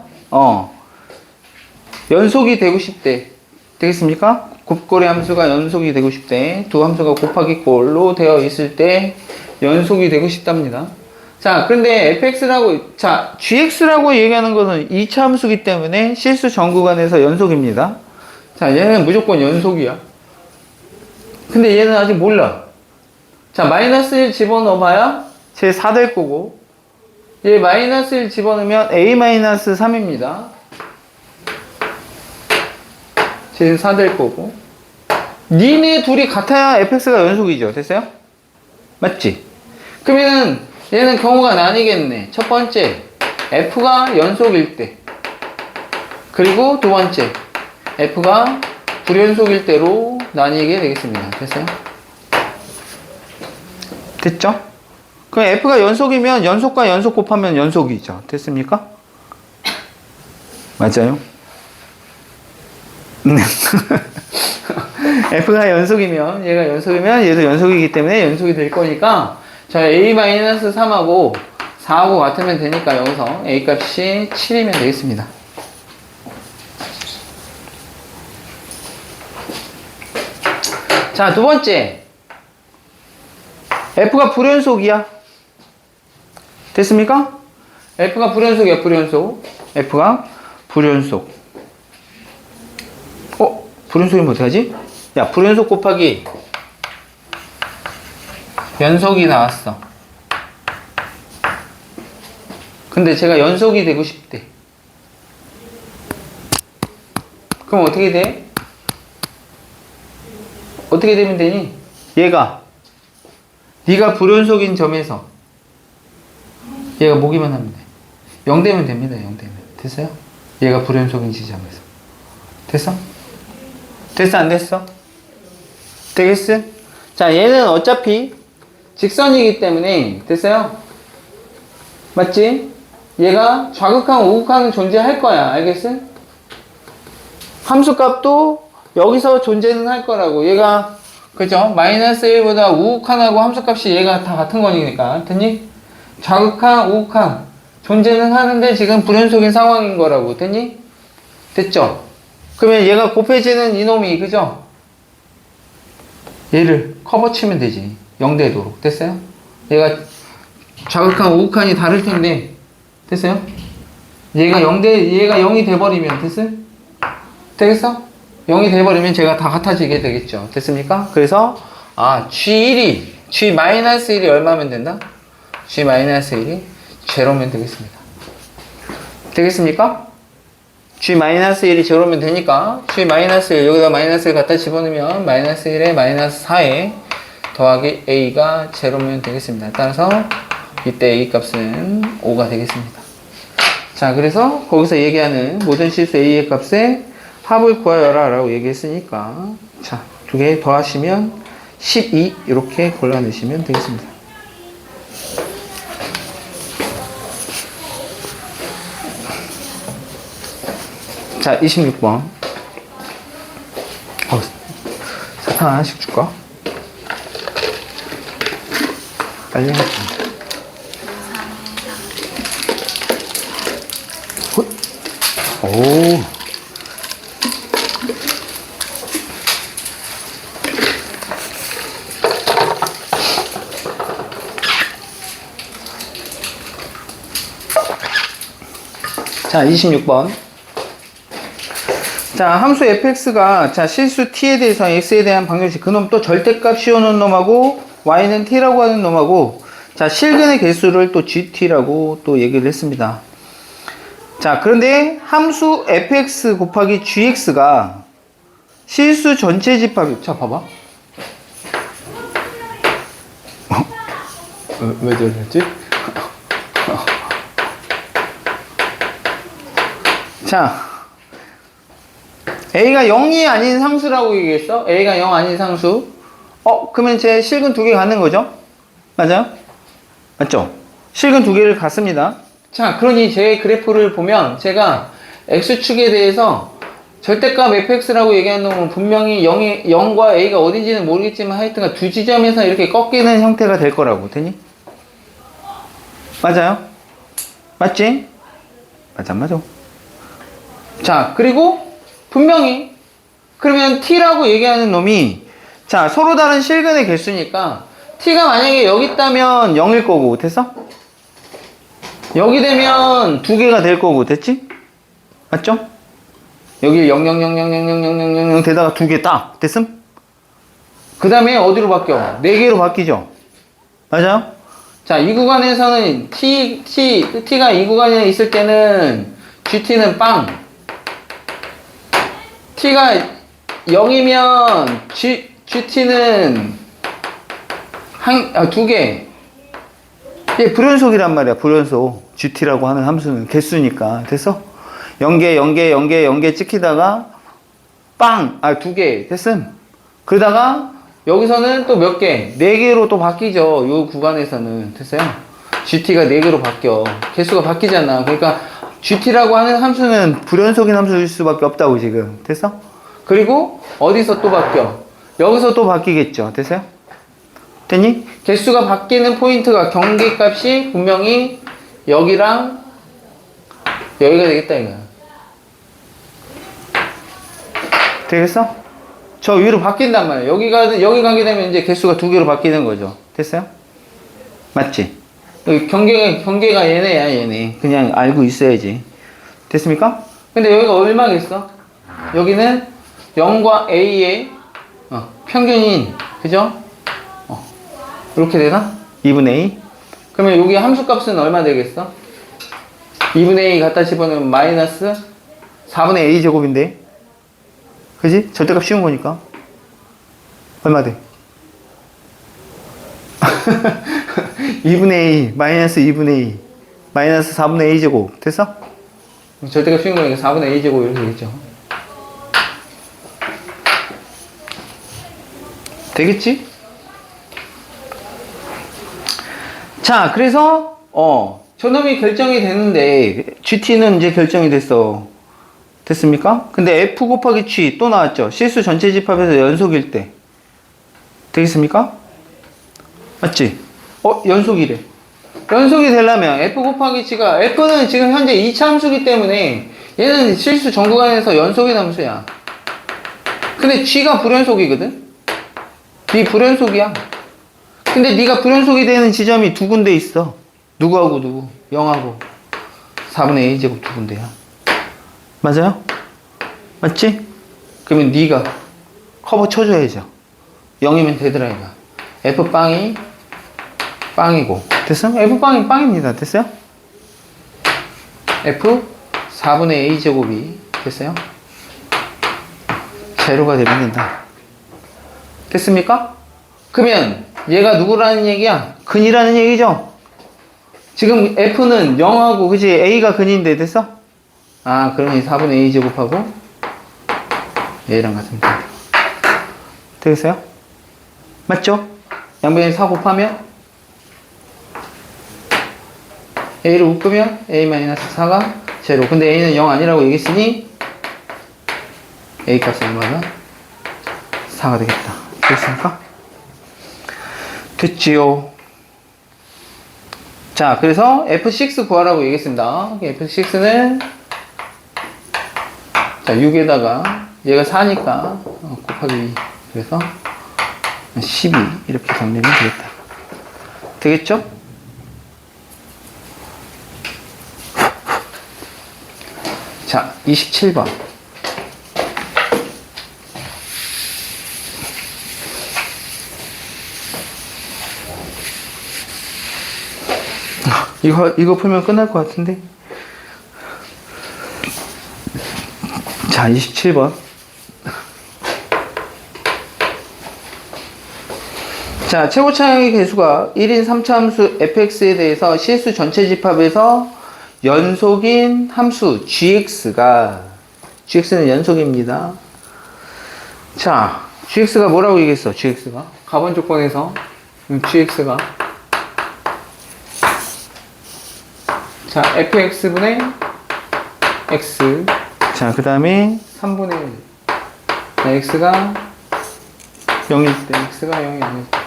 연속이 되고 싶대. 되겠습니까? 곱골의 함수가 연속이 되고 싶대. 두 함수가 곱하기 꼴로 되어 있을 때 연속이 되고 싶답니다. 자, 그런데 fx라고, 자, gx라고 얘기하는 것은 2차 함수기 때문에 실수 전 구간에서 연속입니다. 자, 얘는 무조건 연속이야. 근데 얘는 아직 몰라. 자, 마이너스 1 집어넣어봐야 제 4 될 거고, 얘 마이너스 1 집어넣으면 a-3입니다. 쟤는 4 될 거고. 니네 둘이 같아야 fx가 연속이죠. 됐어요? 맞지? 그러면 얘는 경우가 나뉘겠네. 첫 번째, f가 연속일 때. 그리고 두 번째, f가 불연속일 때로 나뉘게 되겠습니다. 됐어요? 됐죠? 그럼 f가 연속이면 연속과 연속 곱하면 연속이죠. 됐습니까? 맞아요? f가 연속이면 얘가 연속이면 얘도 연속이기 때문에 연속이 될 거니까 자, a-3하고 4하고 같으면 되니까 여기서 a 값이 7이면 되겠습니다. 자, 두 번째, f가 불연속이야. 됐습니까? f가 불연속이야. 불연속. f가 불연속. 불연속이면 어떡하지? 야, 불연속 곱하기 연속이 나왔어. 근데 제가 연속이 되고 싶대. 그럼 어떻게 돼? 어떻게 되면 되니? 얘가 네가 불연속인 점에서 얘가 뭐기만 하면 돼. 0 되면 됩니다. 0 되면. 됐어요? 얘가 불연속인 지점에서. 됐어? 됐어? 안 됐어? 되겠어? 자, 얘는 어차피 직선이기 때문에 됐어요? 맞지? 얘가 좌극항, 우극항은 존재할 거야. 알겠어? 함수값도 여기서 존재는 할 거라고. 얘가 그죠? 마이너스 1보다 우극한하고 함수값이 얘가 다 같은 거니까. 됐니? 좌극한, 우극한. 존재는 하는데 지금 불연속인 상황인 거라고. 됐니? 됐죠? 그러면 얘가 곱해지는 이놈이, 그죠? 얘를 커버 치면 되지. 0되도록. 됐어요? 얘가 좌극한, 우극한이 다를 텐데. 됐어요? 얘가 0이 돼버리면, 됐어요? 되겠어? 0이 돼버리면 제가 다 같아지게 되겠죠. 됐습니까? 그래서, G-1이 얼마면 된다? G-1이 제로면 되겠습니다. 되겠습니까? G-1이 제로면 되니까, G-1, 여기다 마이너스를 갖다 집어넣으면, -1에 -4에 더하기 A가 제로면 되겠습니다. 따라서, 이때 A 값은 5가 되겠습니다. 자, 그래서 거기서 얘기하는 모든 실수 A의 값에 합을 구하여라 라고 얘기했으니까, 자, 두 개 더하시면 12 이렇게 골라내시면 되겠습니다. 자, 26번. 사탕 하나씩 줄까? 빨리 하자. 오. 자, 26번. 자, 함수 fx가, 자, 실수 t에 대해서 x에 대한 방정식, 그놈 또 절대값 씌워놓은 놈하고, y는 t라고 하는 놈하고, 자, 실근의 개수를 또 gt라고 또 얘기를 했습니다. 자, 그런데 함수 fx 곱하기 gx가 실수 전체 집합이, 자, 봐봐. 왜 저랬지? 자, A가 0이 아닌 상수라고 얘기했어? A가 0 아닌 상수. 그러면 제 실근 두 개 갖는 거죠? 맞아요? 맞죠? 실근 두 개를 갖습니다. 자, 그러니 제 그래프를 보면 제가 X축에 대해서 절대값 fx라고 얘기하는 놈은 분명히 0과 A가 어딘지는 모르겠지만 하여튼간 두 지점에서 이렇게 꺾이는 형태가 될 거라고. 되니? 맞아요? 맞지? 맞아, 맞아. 자, 그리고 분명히 그러면 t라고 얘기하는 놈이, 자, 서로 다른 실근의 개수니까 t가 만약에 여기 있다면 0일 거고, 됐어? 여기 되면 두 개가 될 거고, 됐지? 맞죠? 여기 0, 0, 0, 0, 0, 0, 0, 0, 0, 0 되다가 두 개 딱 됐음? 그 다음에 어디로 바뀌어? 네 개로 바뀌죠? 맞아요? 자, 이 구간에서는 t가 이 구간에 있을 때는 gt는 빵, t가 0이면 gt는 두 개. 이게 불연속이란 말이야, 불연속. gt라고 하는 함수는 개수니까. 됐어? 0개, 0개, 0개, 0개 찍히다가 빵! 두 개. 됐음? 그러다가 여기서는 또 몇 개? 4개로 또 바뀌죠. 요 구간에서는. 됐어요? gt가 4개로 바뀌어. 개수가 바뀌잖아. 그러니까 gt라고 하는 함수는 불연속인 함수일 수밖에 없다고 지금. 됐어? 그리고 어디서 또 바뀌어? 여기서 또 바뀌겠죠. 됐어요? 됐니? 개수가 바뀌는 포인트가 경계값이 분명히 여기랑 여기가 되겠다 이거야. 되겠어? 저 위로 바뀐단 말이야. 여기 가게 되면 이제 개수가 두 개로 바뀌는 거죠. 됐어요? 맞지? 여기 경계가 얘네야, 얘네. 그냥 알고 있어야지. 됐습니까? 근데 여기가 얼마겠어? 여기는 0과 A의 평균인, 그죠? 이렇게 되나? 2분의 2. 그러면 여기 함수값은 얼마 되겠어? 2분의 2 갖다 집어넣으면 마이너스 4분의 A 제곱인데. 그지? 절대값 쉬운 거니까. 얼마 돼? 2분의 2, 마이너스 2분의 2, 마이너스 4분의 A 제곱. 됐어? 절대값 쉬운 거니까 4분의 A 제곱 이렇게 되겠죠. 되겠지? 자, 그래서 저놈이 결정이 되는데 GT는 이제 결정이 됐어. 됐습니까? 근데 F 곱하기 G 또 나왔죠. 실수 전체 집합에서 연속일 때. 되겠습니까? 맞지? 연속이래. 연속이 되려면 f 곱하기 g가 f는 지금 현재 2차 함수기 때문에 얘는 실수 전 구간에서 연속의 함수야. 근데 g가 불연속이거든? 네 불연속이야. 근데 네가 불연속이 되는 지점이 두 군데 있어. 누구하고 누구? 0하고 4분의 a제곱 두 군데야. 맞아요? 맞지? 그러면 네가 커버 쳐줘야죠. 0이면 되더라 이거. f빵이 빵이고 됐어? f빵이 빵입니다. 됐어요? f 4분의 a제곱이 됐어요? 제로가 되면 된다. 됐습니까? 그러면 얘가 누구라는 얘기야? 근이라는 얘기죠? 지금 f는 0하고 그치? a가 근인데 됐어? 그러니 4분의 a제곱하고 얘랑 같으면 된다. 되겠어요? 맞죠? 양변에 4 곱하면 a를 묶으면 a-4가 제로. 근데 a는 0 아니라고 얘기했으니 a 값이 얼마다? 4가 되겠다. 됐습니까? 됐지요. 자, 그래서 f6 구하라고 얘기했습니다. f6는 자 6에다가 얘가 4니까 곱하기 2. 그래서 12 이렇게 정리하면 되겠다. 되겠죠? 자, 27번. 이거 풀면 끝날 것 같은데. 자, 27번. 자, 최고차의 개수가 1인 3차 함수 fx에 대해서 실수 전체 집합에서 연속인 함수 gx는 연속입니다. 자, gx가 뭐라고 얘기했어? gx가 가번 조건에서 gx가 자, fx분의 x. 자, 그 다음에 3분의 1. 자, x가 0일 때, x가 0이 아닐 때.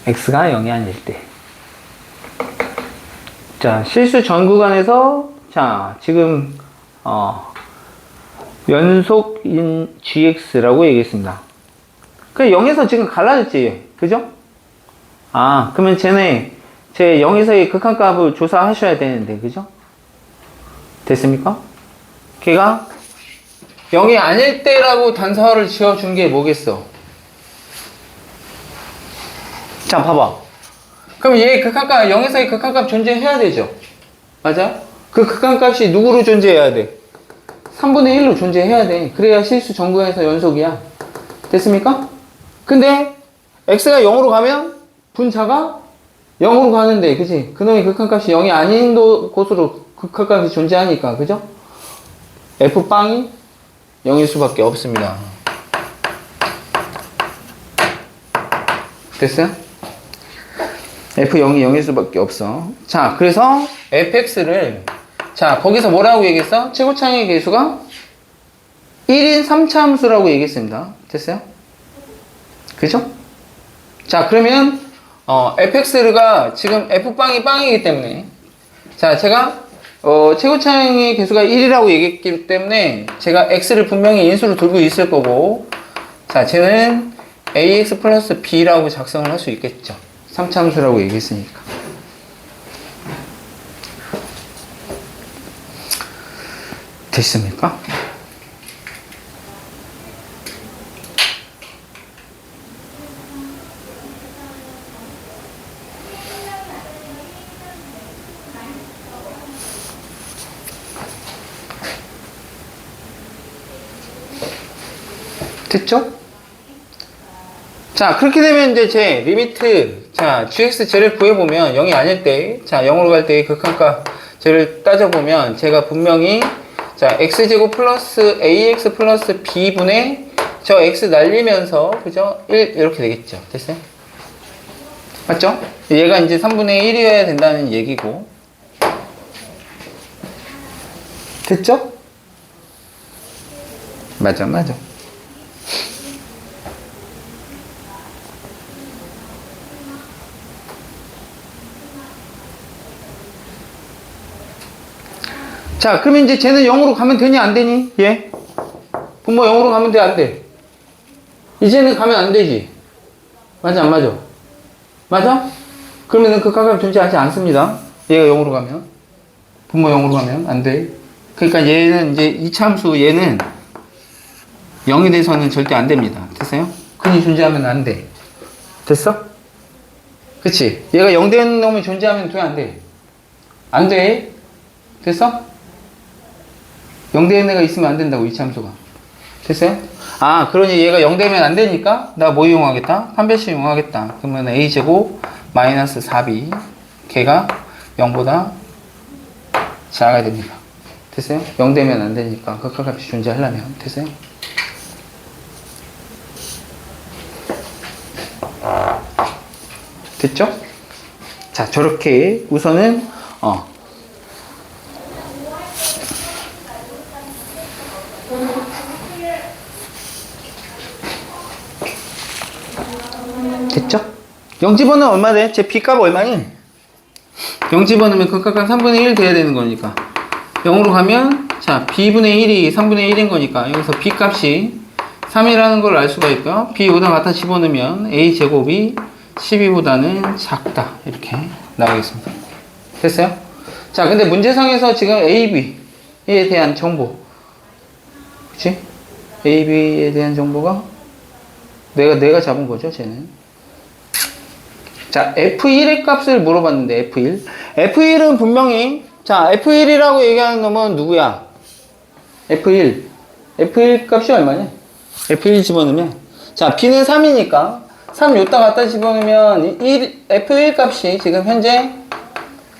x가 0이 아닐 때. 자, 실수 전 구간에서, 자, 지금, 연속인 gx라고 얘기했습니다. 그 0에서 지금 갈라졌지. 그죠? 그러면 제 0에서의 극한값을 조사하셔야 되는데, 그죠? 됐습니까? 걔가 0이 아닐 때라고 단서를 지어준 게 뭐겠어? 자, 봐봐. 그럼 얘 극한값, 0에서의 극한값 존재해야 되죠? 맞아? 그 극한값이 누구로 존재해야 돼? 3분의 1로 존재해야 돼. 그래야 실수 전구에서 연속이야. 됐습니까? 근데 x가 0으로 가면 분차가 0으로 가는데, 그치? 그놈의 극한값이 0이 아닌 곳으로 극한값이 존재하니까, 그죠? f빵이 0일 수밖에 없습니다. 됐어요? f0이 0일 수밖에 없어. 자, 그래서 fx를 자, 거기서 뭐라고 얘기했어? 최고차의 개수가 1인 3차 함수라고 얘기했습니다. 됐어요? 그죠? 자, 그러면 fx가 지금 f빵이 빵이기 때문에 자, 제가 최고차의 개수가 1이라고 얘기했기 때문에 제가 x를 분명히 인수로 두고 있을 거고 자, 쟤는 ax 플러스 b라고 작성을 할 수 있겠죠. 3차 함수라고 얘기했으니까. 됐습니까? 됐죠? 자, 그렇게 되면 이제 제 리미트, 자, gx 쟤를 구해보면 0이 아닐 때, 자, 0으로 갈 때의 극한값 쟤를 따져보면 제가 분명히, 자, x제곱 플러스 ax 플러스 b분의 저 x 날리면서, 그죠? 1, 이렇게 되겠죠. 됐어요? 맞죠? 얘가 이제 3분의 1이어야 된다는 얘기고. 됐죠? 맞아, 맞아. 자, 그럼 이제 쟤는 0으로 가면 되니, 안 되니? 예? 분모 0으로 가면 돼, 안 돼? 이제는 가면 안 되지. 맞아, 안 맞아? 맞아? 그러면은 극한값 존재하지 않습니다. 얘가 0으로 가면. 분모 0으로 가면 안 돼. 그러니까 얘는 이제 이차함수 얘는 0이 돼서는 절대 안 됩니다. 됐어요? 근이 존재하면 안 돼. 됐어? 그치? 얘가 0 되는 놈이 존재하면 돼, 안 돼? 안 돼. 됐어? 0 되는 애가 있으면 안 된다고, 이차함수가. 됐어요? 아, 그러니 얘가 0 되면 안 되니까 나 뭐 이용하겠다? 판별식 이용하겠다. 그러면 a제곱 마이너스 4b 걔가 0보다 작아야 됩니다. 됐어요? 0 되면 안 되니까 극한값이 존재하려면. 됐어요? 됐죠? 자, 저렇게 우선은 됐죠? 0 집어넣으면 얼마 돼? 제 b값 얼마니? 0 집어넣으면 극각각 3분의 1 돼야 되는 거니까 0으로 가면 자 b분의 1이 3분의 1인 거니까 여기서 b값이 3이라는 걸 알 수가 있고요. b보다 갖다 집어넣으면 a제곱이 12보다는 작다 이렇게 나오겠습니다. 됐어요? 자 근데 문제상에서 지금 AB에 대한 정보 그치? AB에 대한 정보가 내가 잡은 거죠 쟤는. 자 F1의 값을 물어봤는데 F1 F1은 분명히 자 F1이라고 얘기하는 놈은 누구야? F1 값이 얼마냐? F1 집어넣으면 자 B는 3이니까 3 요따 갖다 집어넣으면 F1 값이 지금 현재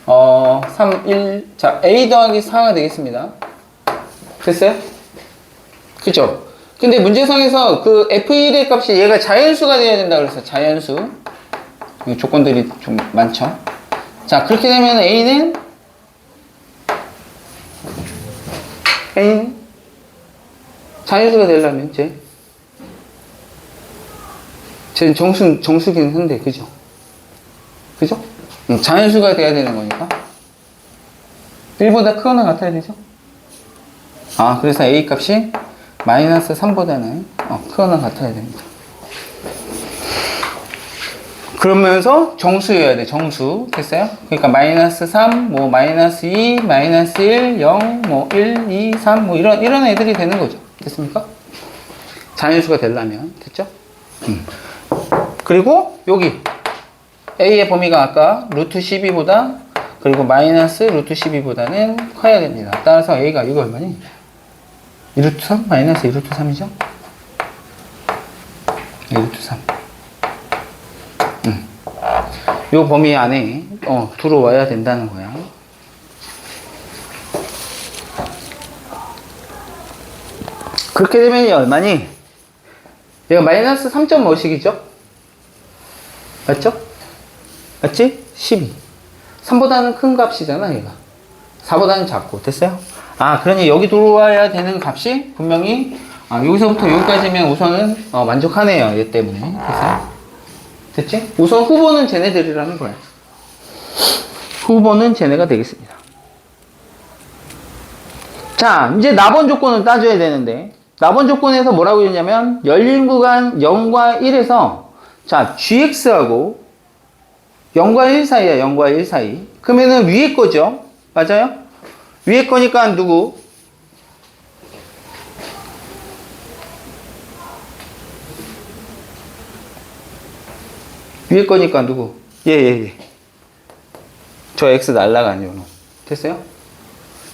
3, 1 자 A 더하기 4가 되겠습니다. 됐어요? 그죠? 근데 문제상에서 그 F1의 값이 얘가 자연수가 되어야 된다 그랬어. 자연수. 조건들이 좀 많죠. 자, 그렇게 되면 A는 자연수가 되려면 쟤는 정수긴 한데, 그죠? 그죠? 자연수가 돼야 되는 거니까. 1보다 크거나 같아야 되죠? 아, 그래서 A 값이 마이너스 3보다는 크거나 같아야 됩니다. 그러면서 정수여야 돼, 정수. 됐어요? 그러니까 마이너스 3, 뭐 마이너스 2, 마이너스 1, 0, 뭐 1, 2, 3, 뭐 이런 애들이 되는 거죠. 됐습니까? 자연수가 되려면. 됐죠? 그리고 여기 A의 범위가 아까 루트 12보다 그리고 마이너스 루트 12보다는 커야 됩니다. 따라서 A가 이거 얼마니? 2루트 3? 마이너스 2루트 3이죠? 2루트 3. 요 범위 안에 들어와야 된다는 거야. 그렇게 되면 이 얼마니? 얘가 마이너스 3.5씩이죠? 맞죠? 맞지? 12. 3보다는 큰 값이잖아, 얘가. 4보다는 작고. 됐어요? 아, 그러니 여기 들어와야 되는 값이 분명히, 여기서부터 여기까지면 우선은, 만족하네요. 얘 때문에. 됐어요? 됐지? 우선 후보는 쟤네들이라는 거야. 후보는 쟤네가 되겠습니다. 자, 이제 나번 조건을 따져야 되는데, 나번 조건에서 뭐라고 했냐면, 열린 구간 0과 1에서, 자, gx하고 0과 1 사이야, 0과 1 사이. 그러면은 위에 거죠? 맞아요? 위에 거니까 누구? 위에 거니까 누구? 예. 저 x 날라가네요. 됐어요?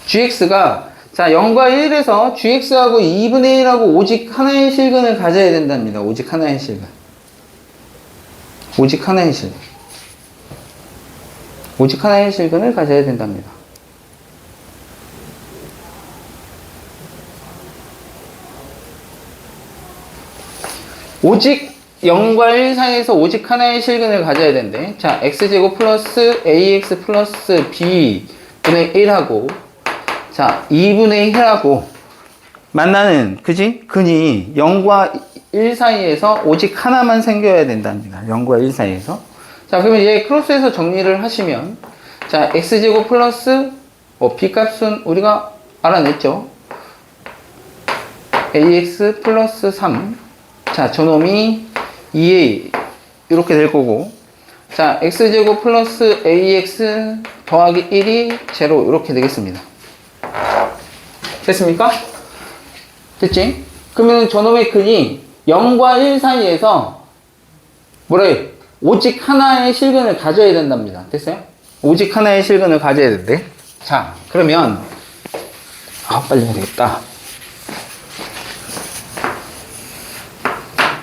gx가 자 0과 1에서 gx하고 2분의 1하고 오직 하나의 실근을 가져야 된답니다. 오직 하나의 실근. 오직 하나의 실근. 오직 하나의 실근을 가져야 된답니다. 오직 0과 1 사이에서 오직 하나의 실근을 가져야 된대. 자, x제곱 플러스 ax 플러스 b분의 1하고 자, 2분의 1하고 만나는, 그지? 근이 0과 1 사이에서 오직 하나만 생겨야 된답니다. 0과 1 사이에서. 자, 그러면 얘 크로스해서 정리를 하시면, 자, x제곱 플러스, b값은 우리가 알아냈죠? ax 플러스 3. 자, 저놈이 2a. 이렇게 될 거고. 자, x제곱 플러스 ax 더하기 1이 제로. 이렇게 되겠습니다. 됐습니까? 됐지? 그러면 저놈의 근이 0과 1 사이에서 뭐래요? 오직 하나의 실근을 가져야 된답니다. 됐어요? 오직 하나의 실근을 가져야 된대. 자, 그러면 빨리 해야 되겠다.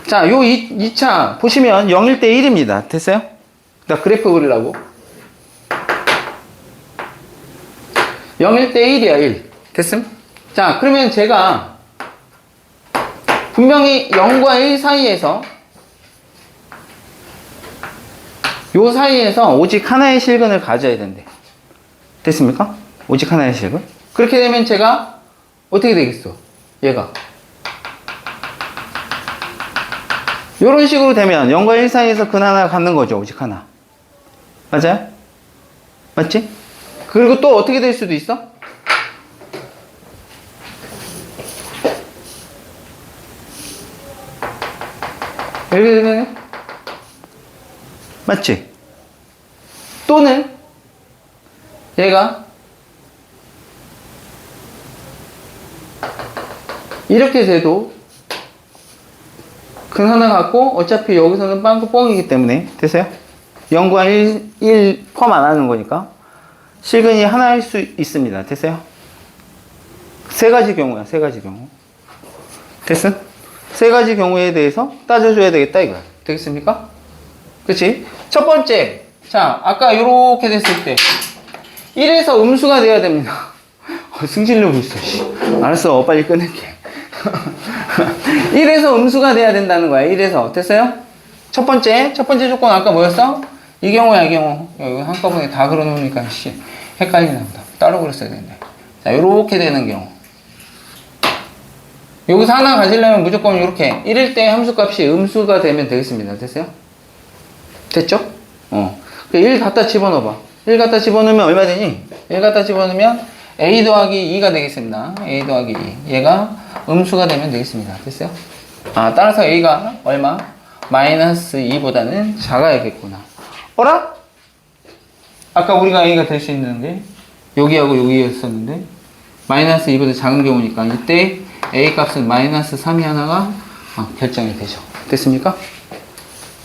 자, 요 2차 보시면 0일 때 1입니다. 됐어요? 나 그래프 그리려고. 0일 때 1이야, 1. 됐음? 자, 그러면 제가 분명히 0과 1 사이에서 요 사이에서 오직 하나의 실근을 가져야 된대. 됐습니까? 오직 하나의 실근. 그렇게 되면 제가 어떻게 되겠어? 얘가 요런 식으로 되면 0과 1 사이에서 근 하나 갖는 거죠. 오직 하나. 맞아요? 맞지? 그리고 또 어떻게 될 수도 있어? 이렇게 되면 맞지? 또는 얘가 이렇게 돼도 근 하나 갖고 어차피 여기서는 빵꾸 뻥이기 때문에 됐어요? 0과 1 포함 안 하는 거니까 실근이 하나일 수 있습니다. 됐어요? 세 가지 경우야. 세 가지 경우. 됐어? 세 가지 경우에 대해서 따져줘야 되겠다 이거야. 되겠습니까? 그치? 첫 번째, 자, 아까 요렇게 됐을 때 1에서 음수가 돼야 됩니다. 승질내고 있어. 알았어, 빨리 끊을게. 1에서 음수가 돼야 된다는 거야. 1에서. 됐어요? 첫 번째 조건 아까 뭐였어? 이 경우야, 이 경우. 여기 한꺼번에 다 그려놓으니까 헷갈리나 보다. 따로 그렸어야 되는데. 자, 요렇게 되는 경우. 여기서 하나 가지려면 무조건 이렇게 1일 때 함수값이 음수가 되면 되겠습니다. 됐어요? 됐죠? 1 갖다 집어넣어봐. 1 갖다 집어넣으면 얼마 되니? 1 갖다 집어넣으면 a 더하기 2가 되겠습니다. a 더하기 2. 얘가 음수가 되면 되겠습니다. 됐어요? 따라서 a가 얼마? 마이너스 2보다는 작아야겠구나. 어라? 아까 우리가 a가 될 수 있는 게 여기하고 여기였었는데 마이너스 2보다 작은 경우니까 이때 a 값은 마이너스 3이 하나가 결정이 되죠. 됐습니까?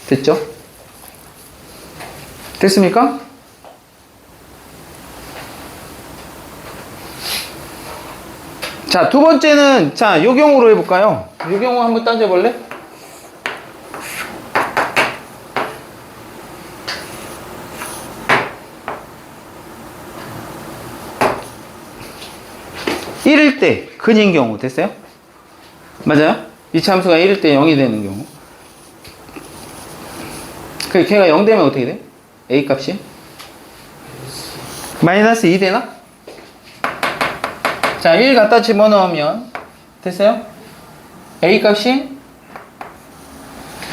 됐죠? 됐습니까? 자, 두 번째는, 자, 요 경우로 해볼까요? 요 경우 한번 따져볼래? (1일) 때 근인 경우 됐어요? 맞아요? 이차 함수가 1일 때 0이 되는 경우. 걔가 0 되면 어떻게 돼? a 값이? 마이너스 2 되나? 자, 1 갖다 집어넣으면 됐어요? a 값이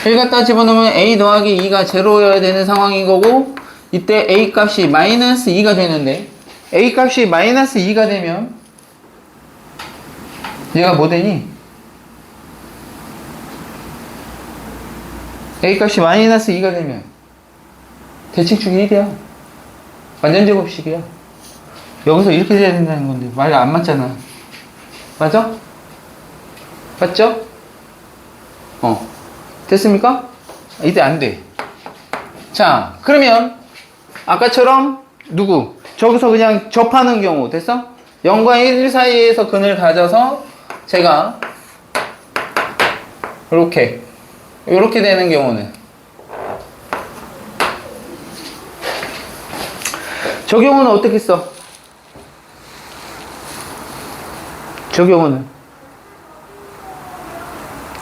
1 갖다 집어넣으면 a 더하기 2가 제로여야 되는 상황인 거고 이때 a 값이 마이너스 2가 되는데 a 값이 마이너스 2가 되면 얘가 뭐 되니? a 값이 마이너스 2가 되면 대칭축이 1이야. 완전 제곱식이야. 여기서 이렇게 돼야 된다는 건데 말이 안 맞잖아. 맞아? 맞죠? 됐습니까? 이때 안 돼. 자, 그러면 아까처럼 누구? 저기서 그냥 접하는 경우 됐어? 0과 1 사이에서 근을 가져서 제가 이렇게 되는 경우는 저 경우는 어떻게 써? 저 경우는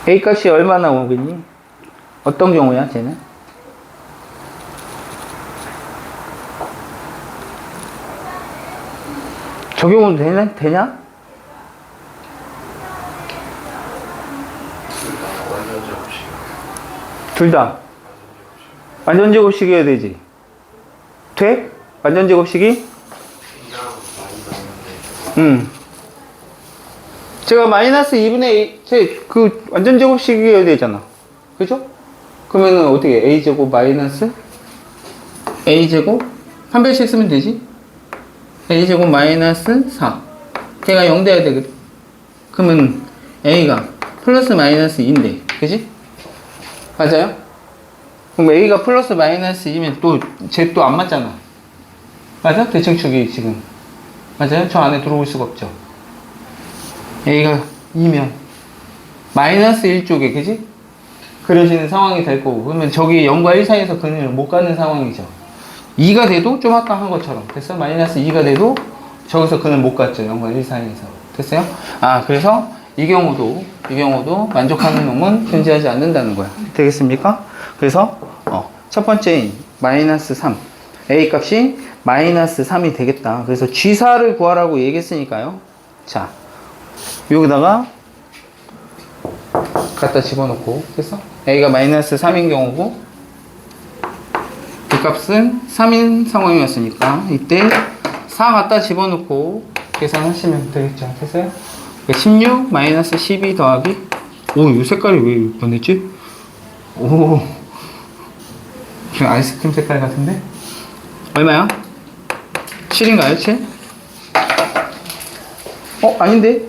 a 값이 얼마나 오겠니? 어떤 경우야 쟤는? 저 경우는 되냐? 둘 다. 완전 제곱식이어야 되지. 돼? 완전 제곱식이? 제가 마이너스 2분의 A, 그 완전 제곱식이어야 되잖아. 그죠? 그러면은 어떻게 A제곱 마이너스 A제곱 한 배씩 쓰면 되지? A제곱 마이너스 4. 걔가 0 돼야 되거든. 그러면 A가 플러스 마이너스 2인데, 그지? 맞아요? 그럼 A가 플러스 마이너스 2면 또, 쟤 또 안 맞잖아. 맞아? 대칭축이 지금. 맞아요? 저 안에 들어올 수가 없죠. A가 2면 마이너스 1쪽에, 그지? 그려지는 상황이 될 거고. 그러면 저기 0과 1 사이에서 그는 못 가는 상황이죠. 2가 돼도 좀 아까 한 것처럼. 됐어? 마이너스 2가 돼도 저기서 그는 못 갔죠. 0과 1 사이에서. 됐어요? 아, 그래서 이 경우도 만족하는 놈은 존재하지 않는다는 거야. 되겠습니까? 그래서, 첫 번째, 마이너스 3. A 값이 마이너스 3이 되겠다. 그래서 G4를 구하라고 얘기했으니까요. 자, 여기다가 갖다 집어넣고, 됐어? A가 마이너스 3인 경우고, 이 값은 3인 상황이었으니까, 이때 4 갖다 집어넣고 계산하시면 되겠죠. 됐어요? 16 마이너스 12 더하기, 이 색깔이 왜 변했지? 그냥 아이스크림 색깔 같은데? 얼마야? 7인가요? 7? 아닌데?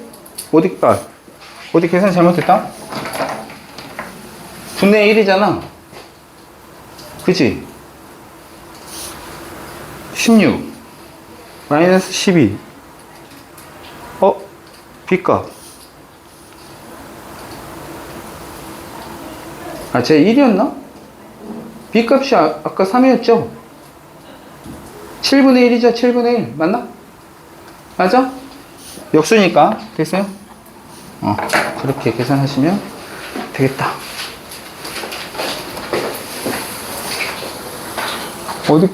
어디 계산 잘못했다? 분의 1이잖아. 그치? 16 마이너스 12 B값 쟤 1이었나? B값이 아까 3이었죠? 7분의 1이죠? 7분의 1 맞나? 맞아? 역수니까 됐어요? 그렇게 계산하시면 되겠다. 어디